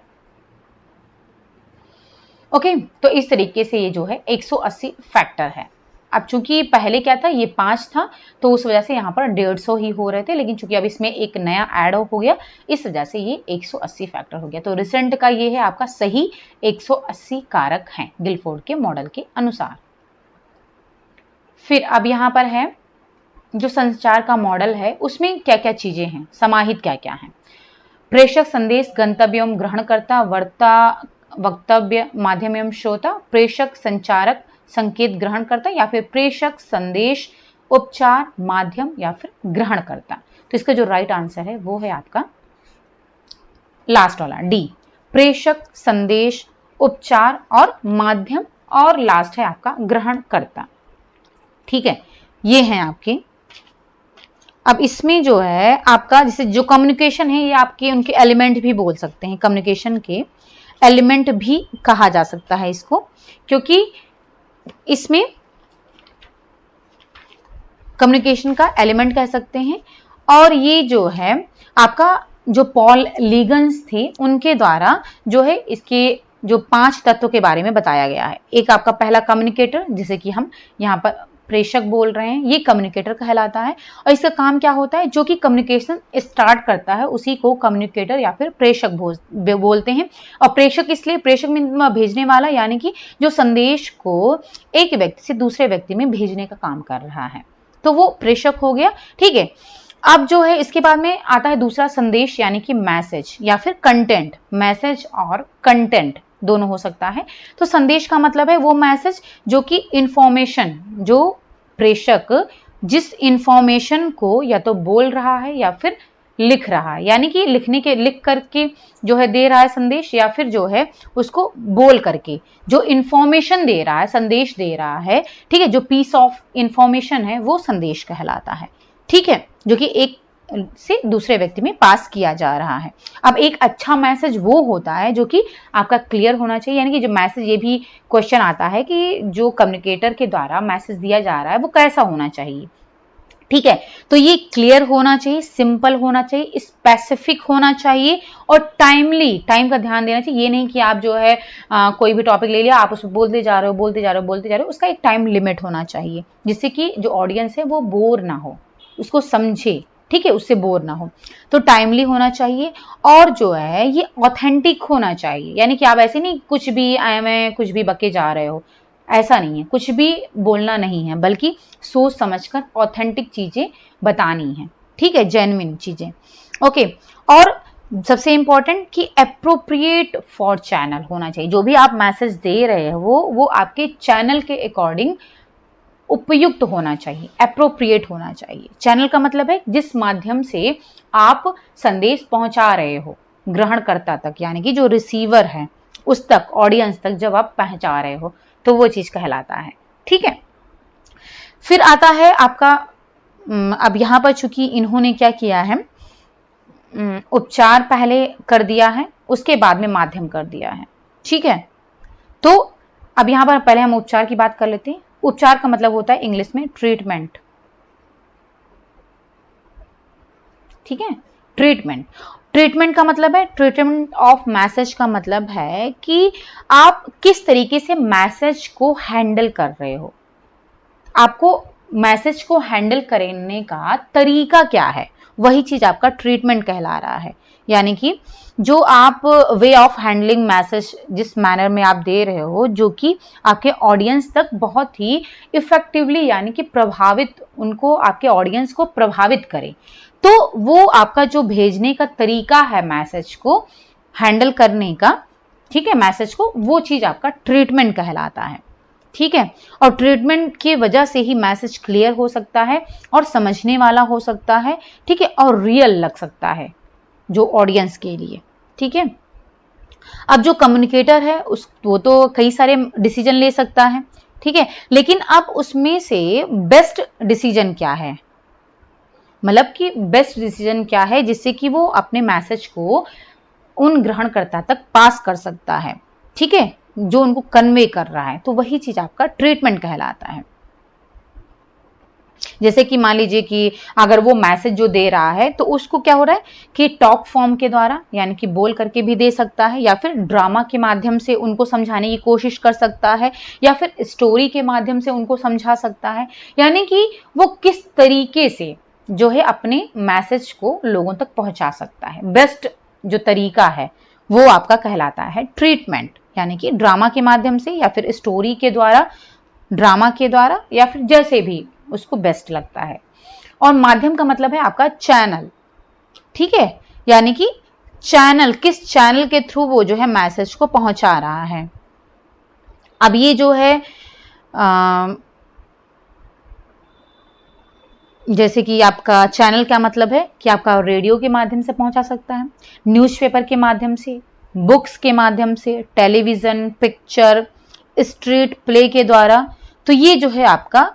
ओके, तो इस तरीके से ये जो है 180 फैक्टर है। अब चूंकि पहले क्या था, ये 5 था तो उस वजह से यहाँ पर 150 ही हो रहे थे, लेकिन चूंकि अब इसमें एक नया ऐड हो गया इस वजह से ये 180 फैक्टर हो गया। तो रिसेंट का ये है आपका सही 180 कारक हैं गिलफोर्ड के मॉडल के अनुसार। फिर अब यहाँ पर है जो संचार का मॉडल है उसमें क्या क्या चीजें हैं, समाहित क्या क्या है। प्रेषक संदेश गंतव्य एवं ग्रहणकर्ता, वक्तव्य माध्यम एवं श्रोता, प्रेषक संचारक संकेत ग्रहण करता, या फिर प्रेषक संदेश उपचार माध्यम या फिर ग्रहण करता। तो इसका जो राइट आंसर है वो है आपका लास्ट वाला डी, प्रेषक संदेश उपचार और माध्यम, और लास्ट है आपका ग्रहण करता। ठीक है, ये हैं आपके। अब इसमें जो है आपका जैसे जो कम्युनिकेशन है ये आपके उनके एलिमेंट भी बोल सकते हैं, कम्युनिकेशन के एलिमेंट भी कहा जा सकता है इसको, क्योंकि इसमें कम्युनिकेशन का एलिमेंट कह सकते हैं। और ये जो है आपका जो पॉल लीगन्स थे उनके द्वारा जो है इसके जो 5 तत्वों के बारे में बताया गया है। एक आपका पहला कम्युनिकेटर, जिसे कि हम यहाँ पर प्रेषक बोल रहे हैं, ये कम्युनिकेटर कहलाता है। और इसका काम क्या होता है, जो कि कम्युनिकेशन स्टार्ट करता है उसी को कम्युनिकेटर या फिर प्रेषक बोलते हैं। और प्रेषक इसलिए, प्रेषक में भेजने वाला, यानी कि जो संदेश को एक व्यक्ति से दूसरे व्यक्ति में भेजने का काम कर रहा है, तो वो प्रेषक हो गया। ठीक है, अब जो है इसके बाद में आता है दूसरा संदेश यानी कि मैसेज या फिर कंटेंट। मैसेज और कंटेंट दोनों हो सकता है। तो संदेश का मतलब है वो मैसेज जो कि इंफॉर्मेशन, जो प्रेषक जिस इंफॉर्मेशन को या तो बोल रहा है या फिर लिख रहा है, यानी कि लिख करके जो है दे रहा है संदेश, या फिर जो है उसको बोल करके जो इंफॉर्मेशन दे रहा है, संदेश दे रहा है। ठीक है, जो पीस ऑफ इंफॉर्मेशन है वो संदेश कहलाता है। ठीक है, जो कि एक से दूसरे व्यक्ति में पास किया जा रहा है। अब एक अच्छा मैसेज वो होता है जो कि आपका क्लियर होना चाहिए, यानी कि जो मैसेज, ये भी क्वेश्चन आता है कि जो कम्युनिकेटर के द्वारा मैसेज दिया जा रहा है वो कैसा होना चाहिए। ठीक है, तो ये क्लियर होना चाहिए, सिंपल होना चाहिए, स्पेसिफिक होना चाहिए और टाइमली, टाइम का ध्यान देना चाहिए। ये नहीं कि आप जो है कोई भी टॉपिक ले लिया, आप उसमें बोलते जा रहे हो, उसका एक टाइम लिमिट होना चाहिए, जिससे कि जो ऑडियंस है वो बोर ना हो, उसको समझे। ठीक है, उससे बोर ना हो। तो टाइमली होना चाहिए, और जो है ये ऑथेंटिक होना चाहिए, यानी कि आप ऐसे नहीं कुछ भी बके जा रहे हो। ऐसा नहीं है, कुछ भी बोलना नहीं है, बल्कि सोच समझकर ऑथेंटिक चीजें बतानी है, ठीक है, जेन्युइन चीजें। ओके, और सबसे इंपॉर्टेंट कि एप्रोप्रिएट फॉर चैनल होना चाहिए। जो भी आप मैसेज दे रहे हो वो आपके चैनल के अकॉर्डिंग उपयुक्त होना चाहिए, एप्रोप्रिएट होना चाहिए। चैनल का मतलब है जिस माध्यम से आप संदेश पहुंचा रहे हो ग्रहणकर्ता तक, यानी कि जो रिसीवर है उस तक, ऑडियंस तक जब आप पहुंचा रहे हो तो वो चीज कहलाता है, ठीक है। फिर आता है आपका अब यहां पर चूंकि इन्होंने क्या किया है, उपचार पहले कर दिया है, उसके बाद में माध्यम कर दिया है, ठीक है। तो अब यहां पर पहले हम उपचार की बात कर लेते हैं। उपचार का मतलब होता है इंग्लिश में ट्रीटमेंट, ठीक है, ट्रीटमेंट। ट्रीटमेंट का मतलब है, ट्रीटमेंट ऑफ मैसेज का मतलब है कि आप किस तरीके से मैसेज को हैंडल कर रहे हो, आपको मैसेज को हैंडल करने का तरीका क्या है, वही चीज आपका ट्रीटमेंट कहला रहा है। यानी कि जो आप वे ऑफ हैंडलिंग मैसेज जिस मैनर में आप दे रहे हो, जो कि आपके ऑडियंस तक बहुत ही इफेक्टिवली, यानी कि प्रभावित, उनको, आपके ऑडियंस को प्रभावित करे, तो वो आपका जो भेजने का तरीका है मैसेज को हैंडल करने का, ठीक है, मैसेज को, वो चीज आपका ट्रीटमेंट कहलाता है, ठीक है। और ट्रीटमेंट की वजह से ही मैसेज क्लियर हो सकता है और समझने वाला हो सकता है, ठीक है, और रियल लग सकता है जो ऑडियंस के लिए, ठीक है। अब जो कम्युनिकेटर है वो तो कई सारे डिसीजन ले सकता है, ठीक है, लेकिन अब उसमें से बेस्ट डिसीजन क्या है, मतलब कि बेस्ट डिसीजन क्या है जिससे कि वो अपने मैसेज को उन ग्रहणकर्ता तक पास कर सकता है, ठीक है, जो उनको कन्वे कर रहा है, तो वही चीज आपका ट्रीटमेंट कहलाता है। जैसे कि मान लीजिए कि अगर वो मैसेज जो दे रहा है तो उसको क्या हो रहा है कि टॉक फॉर्म के द्वारा, यानी कि बोल करके भी दे सकता है, या फिर ड्रामा के माध्यम से उनको समझाने की कोशिश कर सकता है, या फिर स्टोरी के माध्यम से उनको समझा सकता है, यानी कि वो किस तरीके से जो है अपने मैसेज को लोगों तक पहुंचा सकता है, बेस्ट जो तरीका है वो आपका कहलाता है ट्रीटमेंट, यानी कि ड्रामा के माध्यम से या फिर स्टोरी के द्वारा, ड्रामा के द्वारा, या फिर जैसे भी उसको बेस्ट लगता है। और माध्यम का मतलब है आपका चैनल, ठीक है, यानी कि चैनल, किस चैनल के थ्रू वो जो है मैसेज को पहुंचा रहा है। अब ये जो है जैसे कि आपका चैनल का मतलब है कि आपका रेडियो के माध्यम से पहुंचा सकता है, न्यूज़पेपर के माध्यम से, बुक्स के माध्यम से, टेलीविजन, पिक्चर, स्ट्रीट प्ले के द्वारा, तो ये जो है आपका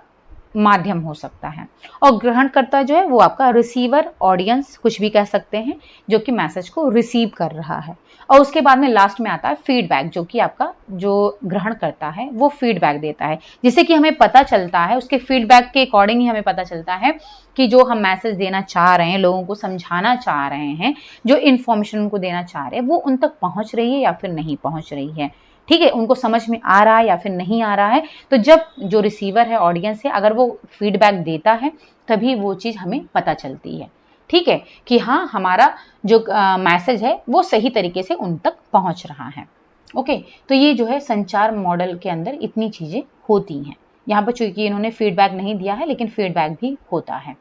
माध्यम हो सकता है। और ग्रहणकर्ता जो है वो आपका रिसीवर, ऑडियंस कुछ भी कह सकते हैं, जो कि मैसेज को रिसीव कर रहा है। और उसके बाद में लास्ट में आता है फीडबैक, जो कि आपका जो ग्रहण करता है वो फीडबैक देता है, जिससे कि हमें पता चलता है, उसके फीडबैक के अकॉर्डिंग ही हमें पता चलता है कि जो हम मैसेज देना चाह रहे हैं, लोगों को समझाना चाह रहे हैं, जो इन्फॉर्मेशन उनको देना चाह रहे हैं, वो उन तक पहुंच रही है या फिर नहीं पहुंच रही है, ठीक है, उनको समझ में आ रहा है या फिर नहीं आ रहा है। तो जब जो रिसीवर है, ऑडियंस है, अगर वो फीडबैक देता है तभी वो चीज हमें पता चलती है, ठीक है, कि हाँ हमारा जो मैसेज है वो सही तरीके से उन तक पहुंच रहा है। ओके, तो ये जो है संचार मॉडल के अंदर इतनी चीजें होती हैं। यहाँ पर चूंकि इन्होंने फीडबैक नहीं दिया है, लेकिन फीडबैक भी होता है।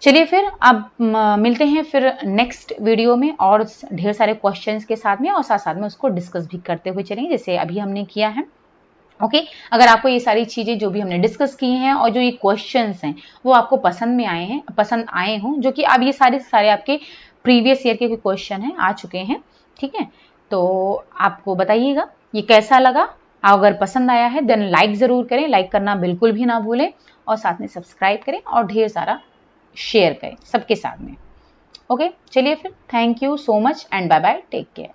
चलिए फिर अब मिलते हैं फिर नेक्स्ट वीडियो में और ढेर सारे क्वेश्चंस के साथ में, और साथ साथ में उसको डिस्कस भी करते हुए चलेंगे जैसे अभी हमने किया है। ओके, अगर आपको ये सारी चीजें जो भी हमने डिस्कस की हैं और जो ये क्वेश्चंस हैं वो आपको पसंद आए हों, जो कि अब ये सारे आपके प्रीवियस ईयर के क्वेश्चन हैं, आ चुके हैं, ठीक है, तो आपको बताइएगा ये कैसा लगा। अगर पसंद आया है देन लाइक जरूर करें, लाइक करना बिल्कुल भी ना भूलें, और साथ में सब्सक्राइब करें और ढेर सारा शेयर करें सबके साथ में। ओके, चलिए फिर, thank you so much and bye bye, take care.